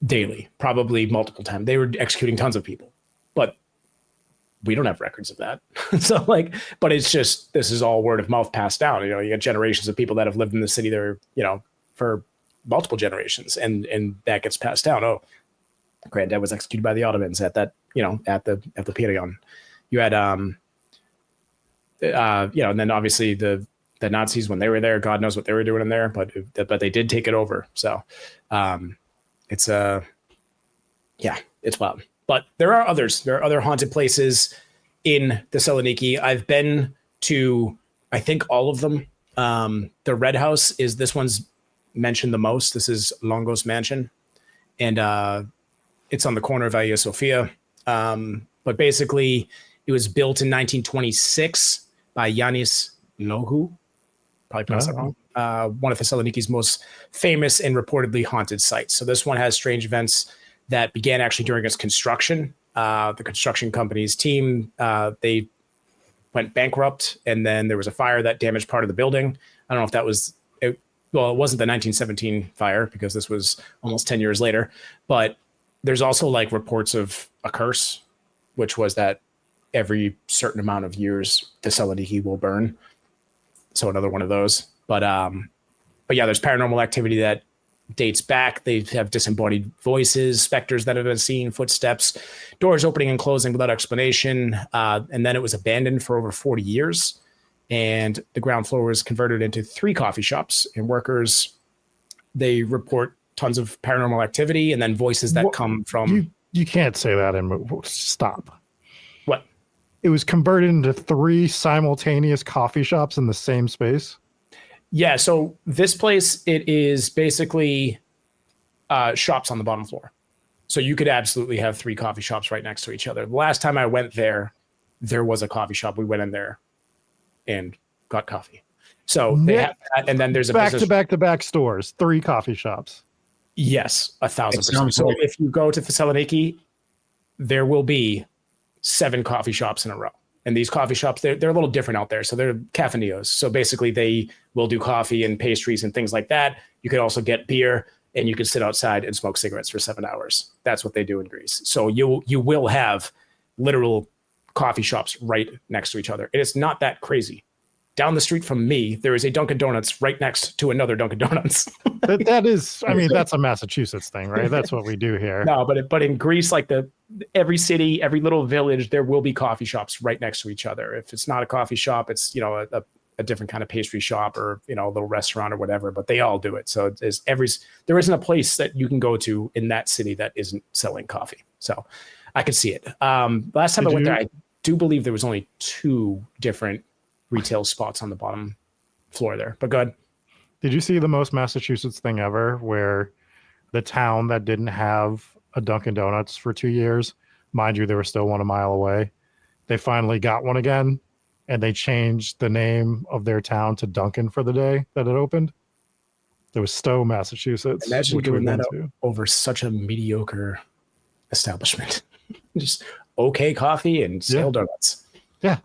daily, probably multiple times. They were executing tons of people, but we don't have records of that. So like, but it's just, this is all word of mouth passed down. You get generations of people that have lived in the city there, for multiple generations, and that gets passed down. Oh, granddad was executed by the Ottomans at that, at the Eptapyrgion. You had, and then obviously the Nazis, when they were there, God knows what they were doing in there, but they did take it over. So, it's wild. But there are others. There are other haunted places in Thessaloniki. I've been to, I think, all of them. The Red House is this one's mentioned the most. This is Longo's mansion, and it's on the corner of Hagia Sophia. But basically, it was built in 1926 by Yanis Nohu. Probably pronounced that wrong. One of Thessaloniki's most famous and reportedly haunted sites. So this one has strange events that began actually during its construction. The construction company's team, they went bankrupt, and then there was a fire that damaged part of the building. I don't know if that was, it wasn't the 1917 fire, because this was almost 10 years later, but there's also like reports of a curse, which was that every certain amount of years, Thessaloniki will burn. So another one of those. But yeah, there's paranormal activity that dates back. They have disembodied voices, specters that have been seen, footsteps, doors opening and closing without explanation. And then it was abandoned for over 40 years. And the ground floor was converted into 3 coffee shops, and workers, they report tons of paranormal activity and then voices that come from... You can't say that and stop. What? It was converted into 3 simultaneous coffee shops in the same space? Yeah, so this place, it is basically shops on the bottom floor. So you could absolutely have 3 coffee shops right next to each other. The last time I went there, there was a coffee shop. We went in there and got coffee. So they have that, and then there's a back stores, 3 coffee shops. Yes, 1,000%. So if you go to Thessaloniki, there will be 7 coffee shops in a row. And these coffee shops, they're a little different out there. So they're cafeterias. So basically they will do coffee and pastries and things like that. You could also get beer, and you could sit outside and smoke cigarettes for 7 hours. That's what they do in Greece. So you will have literal coffee shops right next to each other. And it's not that crazy. Down the street from me, there is a Dunkin' Donuts right next to another Dunkin' Donuts. that is, I mean, that's a Massachusetts thing, right? That's what we do here. No, but in Greece, like every city, every little village, there will be coffee shops right next to each other. If it's not a coffee shop, it's, a different kind of pastry shop, or, a little restaurant or whatever, but they all do it. So there isn't a place that you can go to in that city that isn't selling coffee. So I could see it. Last time I went there, I do believe there was only 2 different retail spots on the bottom floor there, but go ahead. Did you see the most Massachusetts thing ever, where the town that didn't have a Dunkin' Donuts for 2 years, mind you, they were still 1 mile away, they finally got one again, and they changed the name of their town to Dunkin' for the day that it opened? It was Stowe, Massachusetts. Imagine doing that over such a mediocre establishment. Just okay coffee and stale donuts. Yeah.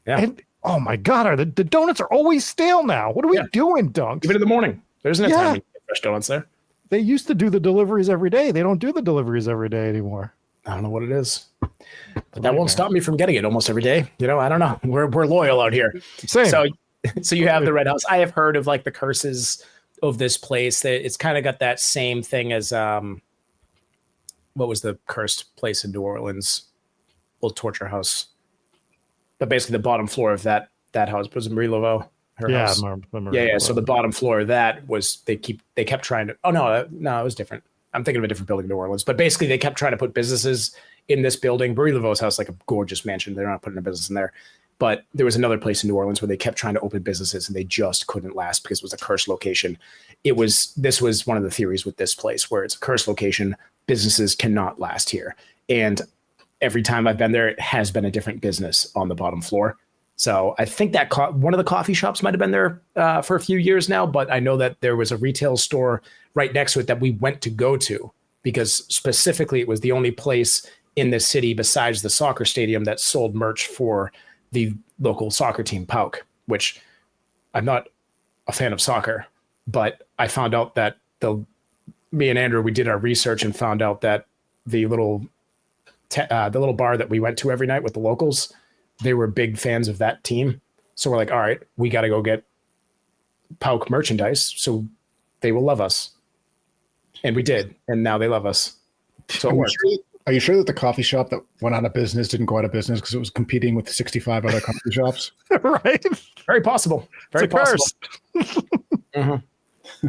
And oh my God, the donuts are always stale now. What are we doing, Dunks? Even in the morning. There isn't a time to get fresh donuts there. They used to do the deliveries every day. They don't do the deliveries every day anymore. I don't know what it is. But that won't stop me from getting it almost every day. I don't know. We're loyal out here. Same. So you have the Red House. I have heard of like the curses of this place. It's kind of got that same thing as what was the cursed place in New Orleans? Old torture house. But basically the bottom floor of that house was Marie Laveau. House. Yeah. So the bottom floor of that was they kept trying to. Oh no, it was different. I'm thinking of a different building in New Orleans, but basically they kept trying to put businesses in this building. Brie Laveau's house, like a gorgeous mansion. They're not putting a business in there. But there was another place in New Orleans where they kept trying to open businesses and they just couldn't last because it was a cursed location. This was one of the theories with this place where it's a cursed location. Businesses cannot last here. And every time I've been there, it has been a different business on the bottom floor. So I think that one of the coffee shops might have been there for a few years now, but I know that there was a retail store right next to it that we went to go to because specifically it was the only place in the city besides the soccer stadium that sold merch for the local soccer team, PAOK, which I'm not a fan of soccer, but I found out that me and Andrew, we did our research and found out that the little bar that we went to every night with the locals, they were big fans of that team. So we're like, all right, we got to go get PAOK merchandise so they will love us. And we did. And now they love us. So it worked. Are you sure that the coffee shop that went out of business didn't go out of business because it was competing with 65 other coffee shops? Right. Very possible. Very possible. Mm-hmm.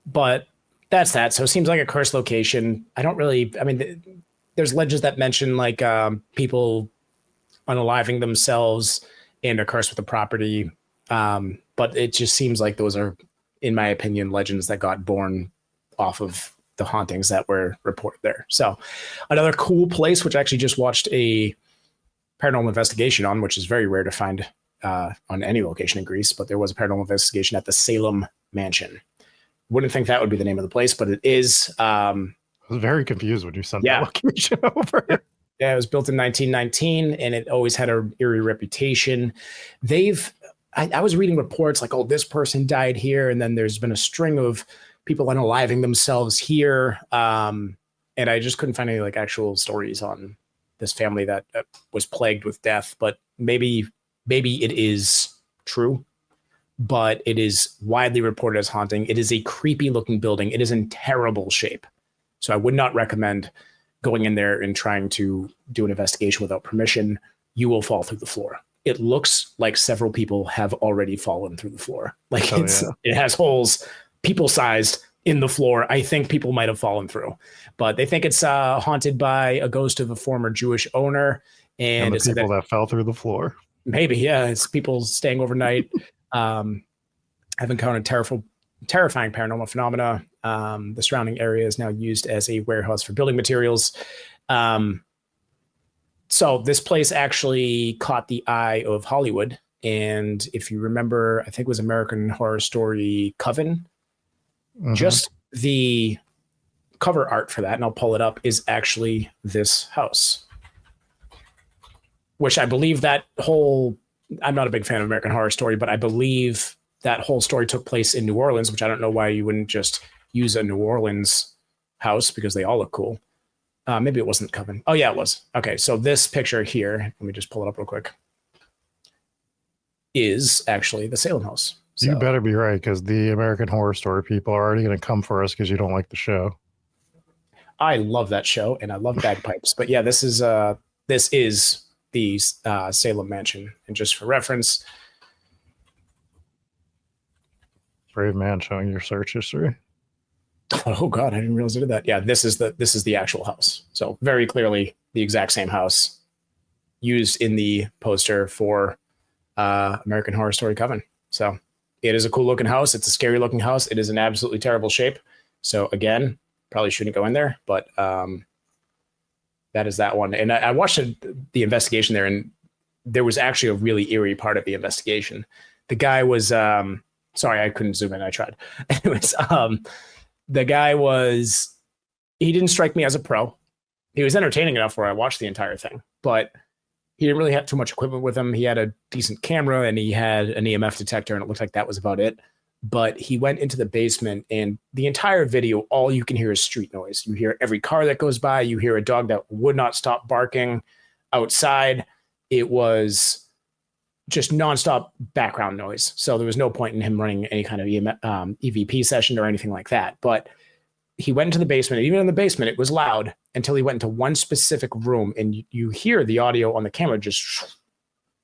But that's that. So it seems like a cursed location. There's legends that mention like people unaliving themselves and are cursed with the property. But it just seems like those are, in my opinion, legends that got born off of the hauntings that were reported there. So another cool place, which I actually just watched a paranormal investigation on, which is very rare to find on any location in Greece, but there was a paranormal investigation at the Salem Mansion. Wouldn't think that would be the name of the place, but it is. I was very confused when you sent the location over. Yeah, it was built in 1919, and it always had an eerie reputation. I was reading reports like, oh, this person died here, and then there's been a string of people unaliving themselves here. And I just couldn't find any like actual stories on this family that was plagued with death, but maybe it is true, but it is widely reported as haunting. It is a creepy looking building. It is in terrible shape. So I would not recommend going in there and trying to do an investigation without permission. You will fall through the floor. It looks like several people have already fallen through the floor. Like it has holes people-sized in the floor. I think people might have fallen through, but they think it's haunted by a ghost of a former Jewish owner. And the people that fell through the floor. Maybe, yeah. It's people staying overnight. I've encountered terrifying paranormal phenomena. The surrounding area is now used as a warehouse for building materials. So this place actually caught the eye of Hollywood. And if you remember, I think it was American Horror Story Coven. Mm-hmm. Just the cover art for that, and I'll pull it up, is actually this house. Which I believe I'm not a big fan of American Horror Story, but I believe that whole story took place in New Orleans, which I don't know why you wouldn't just use a New Orleans house because they all look cool. Maybe it wasn't Coven. Oh, yeah, it was. Okay, so this picture here, let me just pull it up real quick, is actually the Salem house. So, you better be right, because the American Horror Story people are already going to come for us because you don't like the show. I love that show, and I love bagpipes. But yeah, this is the Salem Mansion. And just for reference, brave man showing your search history. Oh God, I didn't realize I did that. Yeah, this is the actual house. So very clearly the exact same house used in the poster for American Horror Story Coven. So it is a cool looking house. It's a scary looking house. It is in absolutely terrible shape. So again, probably shouldn't go in there, but that is that one. And I watched the investigation there, and there was actually a really eerie part of the investigation. The guy was, sorry, I couldn't zoom in. I tried. Anyways, the guy he didn't strike me as a pro. He was entertaining enough where I watched the entire thing, but he didn't really have too much equipment with him. He had a decent camera and he had an EMF detector, and it looked like that was about it. But he went into the basement, and the entire video, all you can hear is street noise. You hear every car that goes by. You hear a dog that would not stop barking outside. It was just nonstop background noise. So there was no point in him running any kind of EVP session or anything like that. But he went into the basement, and even in the basement, it was loud until he went into one specific room, and you hear the audio on the camera just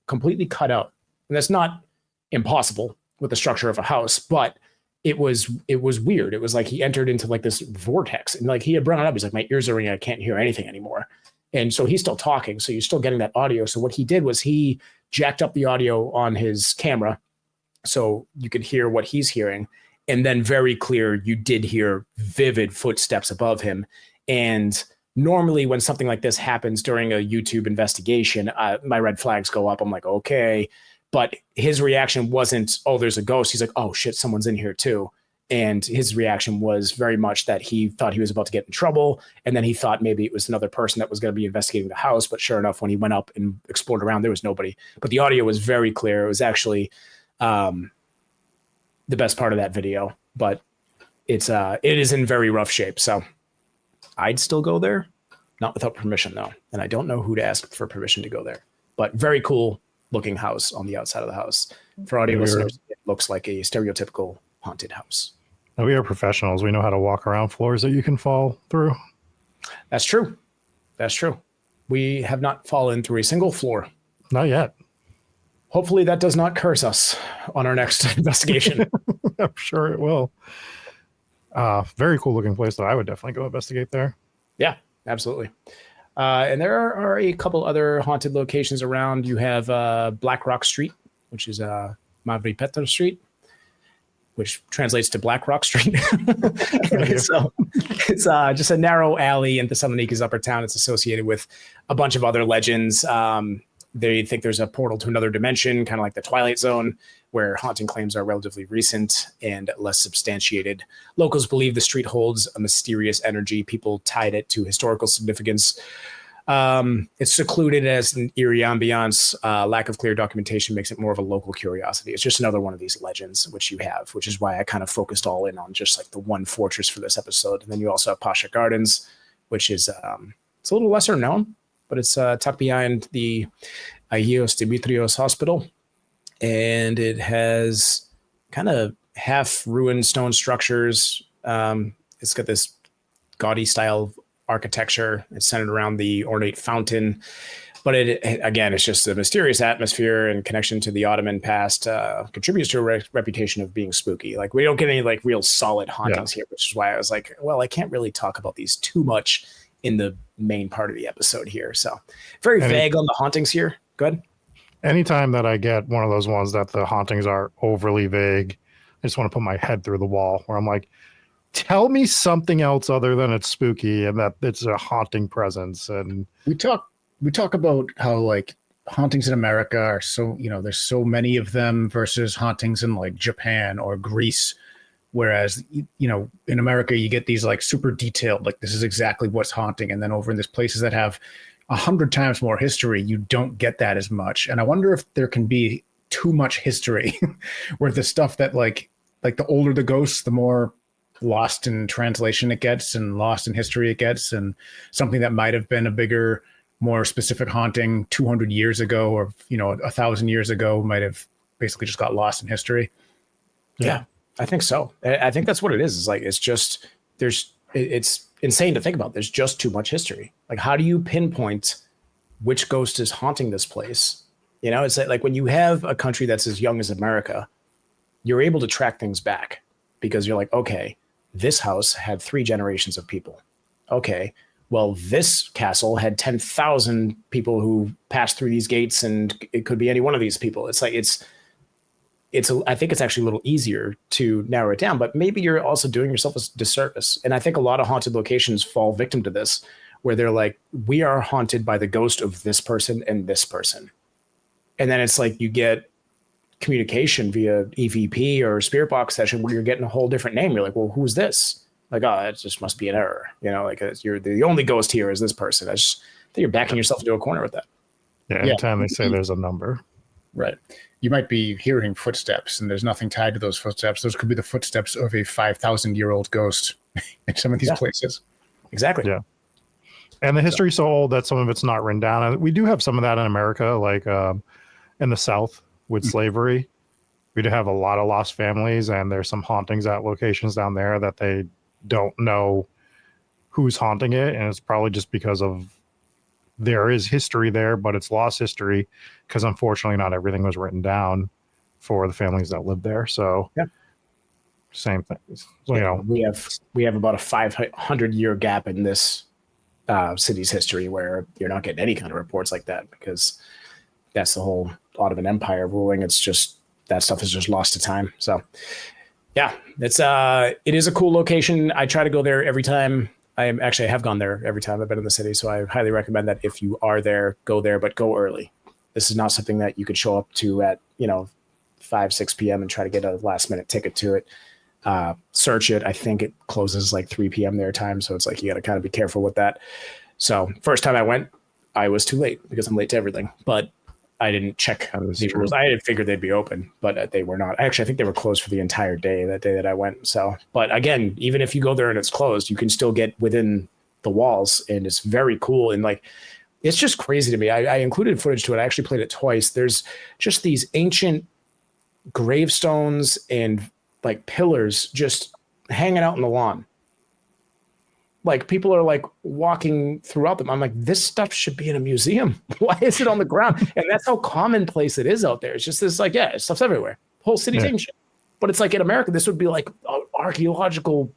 completely cut out. And that's not impossible with the structure of a house, but it was weird. It was like he entered into like this vortex, and like he had brought it up. He's like, my ears are ringing. I can't hear anything anymore. And so he's still talking. So you're still getting that audio. So what he did was he jacked up the audio on his camera so you could hear what he's hearing. And then very clear, you did hear vivid footsteps above him. And normally when something like this happens during a YouTube investigation, my red flags go up. I'm like, okay. But his reaction wasn't, oh, there's a ghost. He's like, oh, shit, someone's in here too. And his reaction was very much that he thought he was about to get in trouble. And then he thought maybe it was another person that was going to be investigating the house. But sure enough, when he went up and explored around, there was nobody. But the audio was very clear. It was actually the best part of that video. But it is in very rough shape. So I'd still go there. Not without permission, though. And I don't know who to ask for permission to go there. But very cool looking house on the outside of the house. For audio listeners, it looks like a stereotypical haunted house. Now, we are professionals. We know how to walk around floors that you can fall through. That's true. That's true. We have not fallen through a single floor. Not yet. Hopefully that does not curse us on our next investigation. I'm sure it will. Very cool looking place that I would definitely go investigate there. Yeah, absolutely. And there are a couple other haunted locations around. You have Black Rock Street, which is Mavri Petar Street, which translates to Black Rock Street. So it's just a narrow alley in Thessaloniki's upper town. It's associated with a bunch of other legends. They think there's a portal to another dimension, kind of like the Twilight Zone, where haunting claims are relatively recent and less substantiated. Locals believe the street holds a mysterious energy. People tied it to historical significance. It's secluded as an eerie ambiance. Lack of clear documentation makes it more of a local curiosity. It's just another one of these legends which you have, which is why I kind of focused all in on just like the one fortress for this episode. And then you also have Pasha Gardens, which is it's a little lesser known, but it's tucked behind the Agios Dimitrios Hospital. And it has kind of half ruined stone structures. It's got this gaudy style architecture. It's centered around the ornate fountain. But again, it's just a mysterious atmosphere and connection to the Ottoman past contributes to a reputation of being spooky. Like we don't get any like real solid hauntings here, which is why I was like, well, I can't really talk about these too much in the main part of the episode here. So very vague on the hauntings here. Good. Anytime that I get one of those ones that the hauntings are overly vague, I just want to put my head through the wall where I'm like, tell me something else other than it's spooky and that it's a haunting presence. And we talk about how like hauntings in America are so, there's so many of them versus hauntings in like Japan or Greece. Whereas, in America, you get these like super detailed, like this is exactly what's haunting. And then over in these places that have 100 times more history, you don't get that as much. And I wonder if there can be too much history where the stuff that like the older the ghosts, the more lost in translation it gets and lost in history it gets. And something that might have been a bigger, more specific haunting 200 years ago or, 1,000 years ago might have basically just got lost in history. Yeah, I think so. I think that's what it is. It's like, it's insane to think about. There's just too much history. Like, how do you pinpoint which ghost is haunting this place? It's like when you have a country that's as young as America, you're able to track things back because you're like, okay, this house had 3 generations of people. Okay, well, this castle had 10,000 people who passed through these gates, and it could be any one of these people. It's like, I think it's actually a little easier to narrow it down, but maybe you're also doing yourself a disservice. And I think a lot of haunted locations fall victim to this, where they're like, we are haunted by the ghost of this person and this person. And then it's like you get communication via EVP or spirit box session where you're getting a whole different name. You're like, well, who's this? Like, oh, it just must be an error. You're the only ghost here is this person. I just think you're backing yourself into a corner with that. Yeah, anytime they say there's a number. Right. You might be hearing footsteps and there's nothing tied to those footsteps. Those could be the footsteps of a 5,000-year-old ghost in some of these places. Exactly. Yeah. And the history's so old that some of it's not written down. And we do have some of that in America, like in the South with slavery. We do have a lot of lost families, and there's some hauntings at locations down there that they don't know who's haunting it. And it's probably just because of there is history there, but it's lost history because unfortunately not everything was written down for the families that lived there. So Same thing. So, we have about a 500-year gap in this city's history where you're not getting any kind of reports like that, because that's the whole Ottoman Empire ruling. It's just that stuff is just lost to time. So yeah, it is a cool location. I try to go there every time. I have gone there every time I've been in the city. So I highly recommend that if you are there, but go early. This is not something that you could show up to at 5, 6 p.m. and try to get a last minute ticket to it. Search it. I think it closes like 3 p.m. their time. So it's like, you got to kind of be careful with that. So first time I went, I was too late because I'm late to everything, but I didn't check these rules. I had figured they'd be open, but they were not. Actually, I think they were closed for the entire day that day that I went. So, but again, even if you go there and it's closed, you can still get within the walls, and it's very cool. And like, it's just crazy to me. I included footage to it. I actually played it twice. There's just these ancient gravestones and like pillars just hanging out in the lawn. Like, people are like walking throughout them. I'm like, this stuff should be in a museum. Why is it on the ground? And that's how commonplace it is out there. It's just this like, yeah, stuff's everywhere. The whole city's ancient. But it's like in America, this would be like an archaeological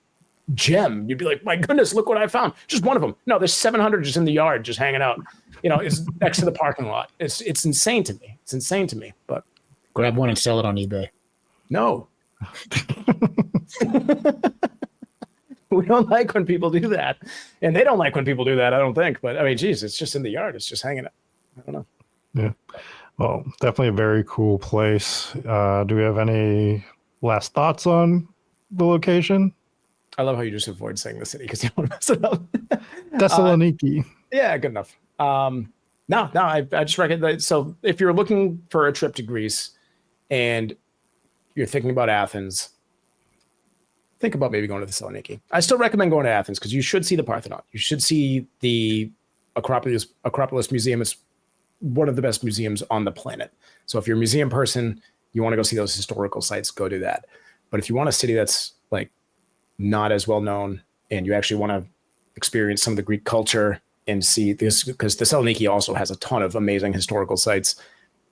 gem. You'd be like, my goodness, look what I found. Just one of them. No, there's 700 just in the yard, just hanging out. It's next to the parking lot. It's insane to me. It's insane to me. But grab one and sell it on eBay. No. We don't like when people do that, and they don't like when people do that, I don't think. But I mean, geez, it's just in the yard. It's just hanging out. I don't know. Yeah. Well, definitely a very cool place. Do we have any last thoughts on the location? I love how you just avoid saying the city because you don't want to mess it up. Thessaloniki. Yeah, good enough. No, I just recommend. So if you're looking for a trip to Greece and you're thinking about Athens, think about maybe going to Thessaloniki. I still recommend going to Athens because you should see the Parthenon. You should see the Acropolis Museum. It's one of the best museums on the planet. So if you're a museum person, you want to go see those historical sites, go do that. But if you want a city that's like not as well known and you actually want to experience some of the Greek culture and see this, because Thessaloniki also has a ton of amazing historical sites,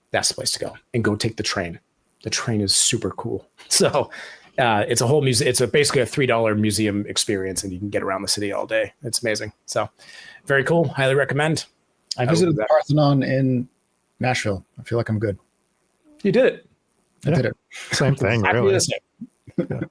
that's the place to go. And go take the train. The train is super cool. So it's a whole museum. It's basically a $3 museum experience, and you can get around the city all day. It's amazing. So very cool. Highly recommend. I visited the Parthenon in Nashville. I feel like I'm good. You did it. I did it. Same thing, really. Yeah.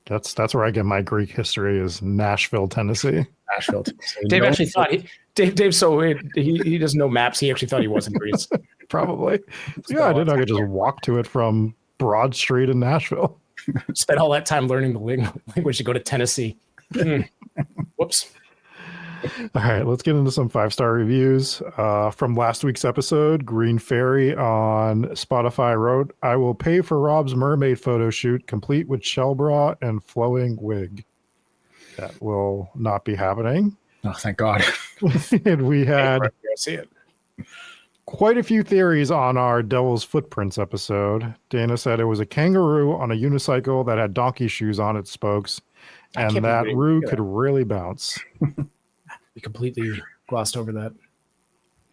That's where I get my Greek history, is Nashville, Tennessee. Nashville, Tennessee. Dave actually thought Dave. So he doesn't know maps. He actually thought he was in Greece. Probably. Yeah, I didn't know I could just walk to it from Broad Street in Nashville. Spent all that time learning the language to go to Tennessee. Whoops. All right, let's get into some 5-star reviews. From last week's episode, Green Fairy on Spotify wrote, I will pay for Rob's mermaid photo shoot, complete with shell bra and flowing wig. That will not be happening. Oh, thank God. And we had See it. quite a few theories on our Devil's Footprints episode. Dana said it was a kangaroo on a unicycle that had donkey shoes on its spokes, and that roo could really bounce. We completely glossed over that.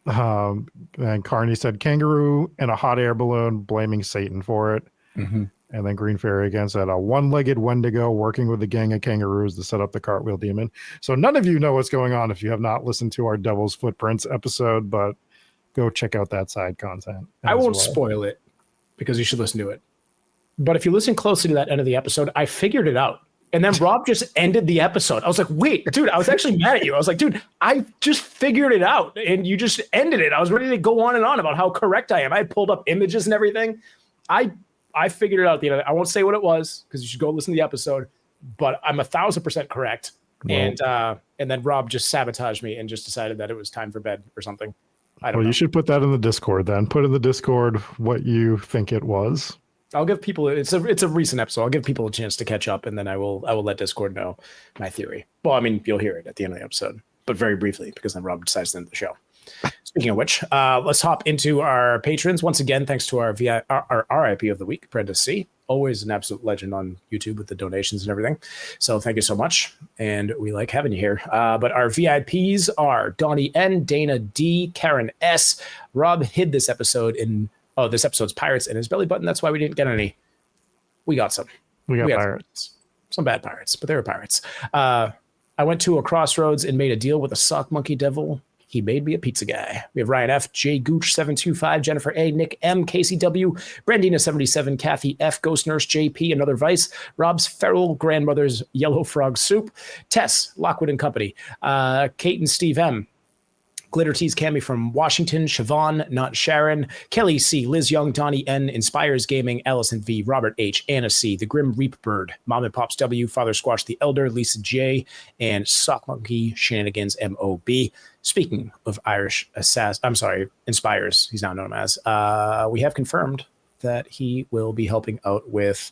And Carney said kangaroo in a hot air balloon, blaming Satan for it. Mm-hmm. And then Green Fairy again said a one-legged Wendigo working with a gang of kangaroos to set up the cartwheel demon. So none of you know what's going on if you have not listened to our Devil's Footprints episode, but go check out that side content. I won't spoil it because you should listen to it. But if you listen closely to that end of the episode, I figured it out. And then Rob just ended the episode. I was like, wait, dude, I was actually mad at you. I was like, dude, I just figured it out. And you just ended it. I was ready to go on and on about how correct I am. I had pulled up images and everything. I figured it out at the end of it. I won't say what it was because you should go listen to the episode, but I'm 1,000% correct. Well, and then Rob just sabotaged me and just decided that it was time for bed or something. I don't know. You should put that in the Discord then. Put in the Discord what you think it was. I'll give people it's a recent episode. I'll give people a chance to catch up, and then I will let Discord know my theory. Well, I mean, you'll hear it at the end of the episode, but very briefly because then Rob decides to end the show. Speaking of which, let's hop into our patrons. Once again, thanks to our RIP of the week, Brenda C. Always an absolute legend on YouTube with the donations and everything. So thank you so much. And we like having you here. But our VIPs are Donnie N, Dana D, Karen S. Rob hid this episode's pirates in his belly button. That's why we didn't get any. We got some. We got had pirates. some bad pirates, but they were pirates. I went to a crossroads and made a deal with a sock monkey devil. He made me a pizza guy. We have Ryan F, J Gooch 725, Jennifer A, Nick M, Casey W, Brandina 77, Kathy F, Ghost Nurse JP, Another Vice, Rob's Feral Grandmother's Yellow Frog Soup, Tess, Lockwood and Company, Kate and Steve M, Glitter Tease Cammy from Washington, Siobhan, Not Sharon, Kelly C, Liz Young, Donnie N, Inspires Gaming, Allison V, Robert H, Anna C, The Grim Reap Bird, Mom and Pops W, Father Squash the Elder, Lisa J, and Sock Monkey Shenanigans MOB. Speaking of Irish Inspires, he's now known as, we have confirmed that he will be helping out with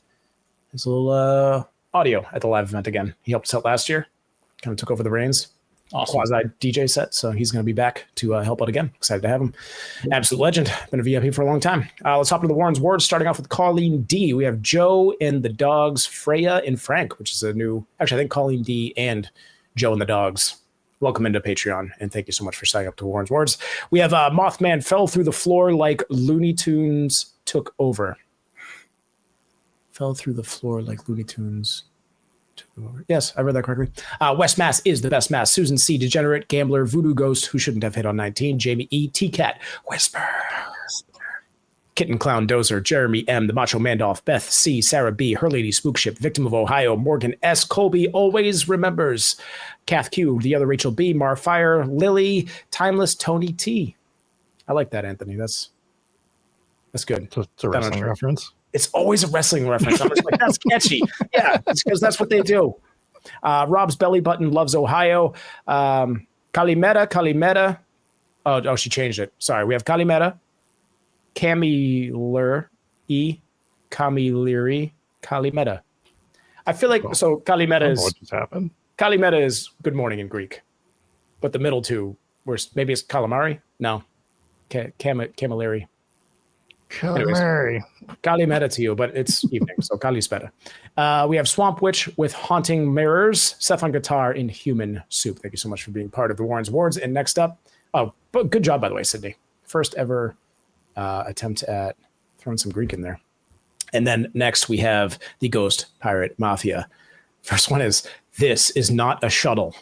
his little audio at the live event again. He helped us out last year, kind of took over the reins. Awesome. Quasi DJ set, so he's going to be back to help out again. Excited to have him. Absolute legend. Been a VIP for a long time. Let's hop into the Warren's Wards, starting off with Colleen D. We have Joe and the dogs, Freya and Frank, which is a new... Actually, I think Colleen D and Joe and the dogs. Welcome into Patreon, and thank you so much for signing up to Warren's Wards. We have Mothman fell through the floor like Looney Tunes took over. Fell through the floor like Looney Tunes... Yes, I read that correctly. West Mass is the best mass. Susan C, Degenerate, Gambler, Voodoo Ghost, who shouldn't have hit on 19. Jamie E, T-Cat, Whisper. Kitten Clown Dozer, Jeremy M, The Macho Mandolph, Beth C, Sarah B, Her Lady Spookship, Victim of Ohio, Morgan S, Colby Always Remembers, Kath Q, The Other Rachel B, Mar Fire, Lily, Timeless Tony T. I like that, Anthony. That's good. It's a wrestling reference. It's always a wrestling reference. I'm just like, that's catchy. Yeah, it's because that's what they do. Rob's Belly Button loves Ohio. Calimera. Oh, she changed it. Sorry. We have Calimera, Camiller, Camilleri, Calimera. I feel like, so Calimera is... What just happened? Calimera is good morning in Greek. But the middle two, maybe it's calamari? No. Camilleri. Kalimera to you, but it's evening, so Kalispera. We have Swamp Witch with Haunting Mirrors, Seth on guitar in Human Soup. Thank you so much for being part of the Warren's Wards. And next up, but good job, by the way, Sydney. First ever attempt at throwing some Greek in there. And then next we have the Ghost Pirate Mafia. First one is, this is not a shuttle.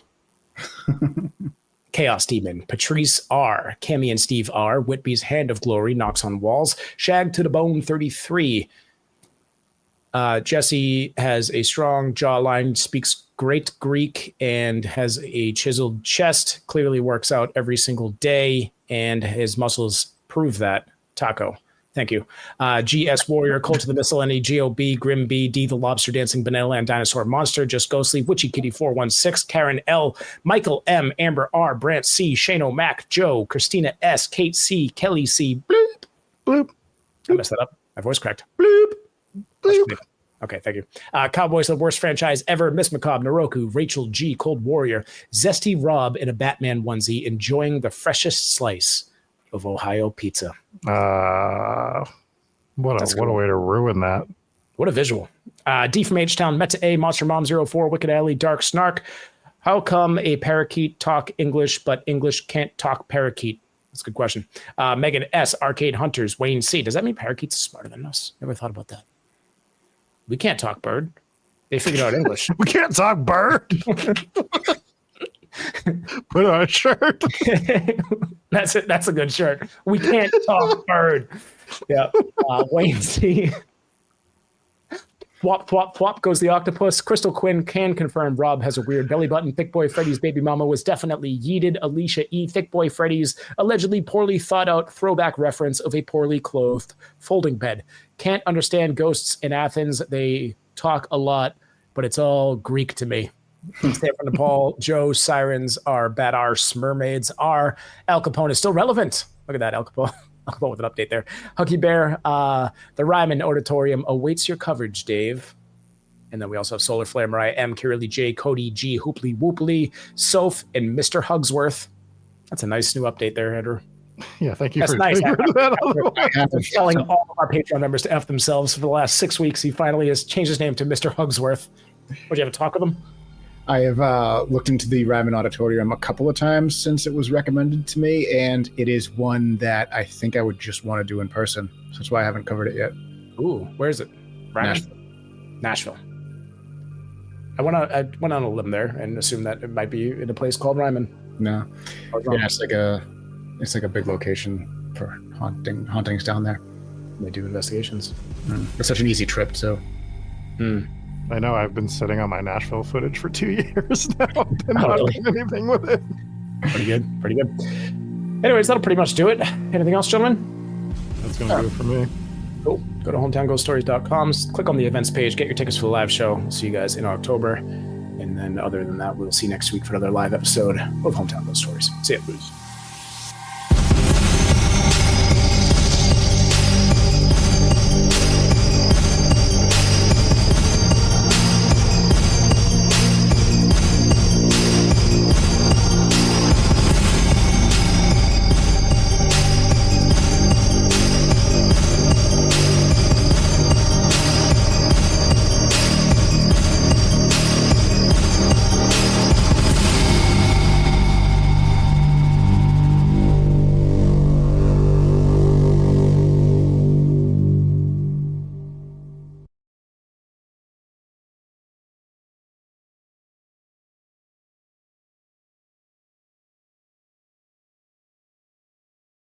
Chaos Demon, Patrice R, Cammy and Steve R, Whitby's Hand of Glory, Knocks on Walls, Shag to the Bone 33. Jesse has a strong jawline, speaks great Greek, and has a chiseled chest, clearly works out every single day, and his muscles prove that. Taco. Thank you. GS Warrior, Cult of the Miscellany, GOB, Grim B, D the Lobster Dancing Banana Land Dinosaur Monster, Just Ghostly, Witchy Kitty 416, Karen L, Michael M, Amber R, Brant C, Shano Mac, Joe, Christina S, Kate C, Kelly C, bloop, bloop. I messed that up. My voice cracked. Bloop, bloop. Okay, thank you. Cowboys, the worst franchise ever. Miss Macabre, Naroku, Rachel G, Cold Warrior, Zesty Rob in a Batman onesie, enjoying the freshest slice of Ohio pizza. What a way to ruin that. What a visual. D from H-Town, Meta A, Monster Mom 04, Wicked Alley, Dark Snark. How come a parakeet talk English, but English can't talk parakeet? That's a good question. Megan S, Arcade Hunters, Wayne C. Does that mean parakeets are smarter than us? Never thought about that. We can't talk bird. They figured out English. We can't talk bird. Put on a shirt. That's it. That's a good shirt. We can't talk bird. Yeah. Wayne C. Thwop, thwop, thwop goes the octopus. Crystal Quinn can confirm Rob has a weird belly button. Thick Boy Freddy's baby mama was definitely yeeted. Alicia E. Thick Boy Freddy's allegedly poorly thought out throwback reference of a poorly clothed folding bed. Can't understand ghosts in Athens. They talk a lot, but it's all Greek to me. Stay from Nepal. Joe, Sirens are bad arse. Mermaids are. Al Capone is still relevant. Look at that, Al Capone. Al Capone with an update there. Hucky Bear, the Ryman Auditorium awaits your coverage, Dave. And then we also have Solar Flare, Mariah M, Kirili J, Cody G, Hooply Whooply, Soph, and Mr. Hugsworth. That's a nice new update there, Andrew. Yeah, thank you. That's for nice. After telling all of our Patreon members to F themselves for the last 6 weeks. He finally has changed his name to Mr. Hugsworth. Would you have a talk with him? I have looked into the Ryman Auditorium a couple of times since it was recommended to me, and it is one that I think I would just want to do in person. So that's why I haven't covered it yet. Ooh, where is it? Ryman? Nashville. I went on a limb there and assumed that it might be in a place called Ryman. No. Yeah, it's like a big location for hauntings down there. They do investigations. It's such an easy trip, so. I know I've been sitting on my Nashville footage for 2 years now. I've not really? doing anything with it. Pretty good. Anyways, that'll pretty much do it. Anything else, gentlemen? That's going to do it for me. Cool. Go to hometownghoststories.com, click on the events page, get your tickets for the live show. We'll see you guys in October. And then other than that, we'll see you next week for another live episode of Hometown Ghost Stories. See ya.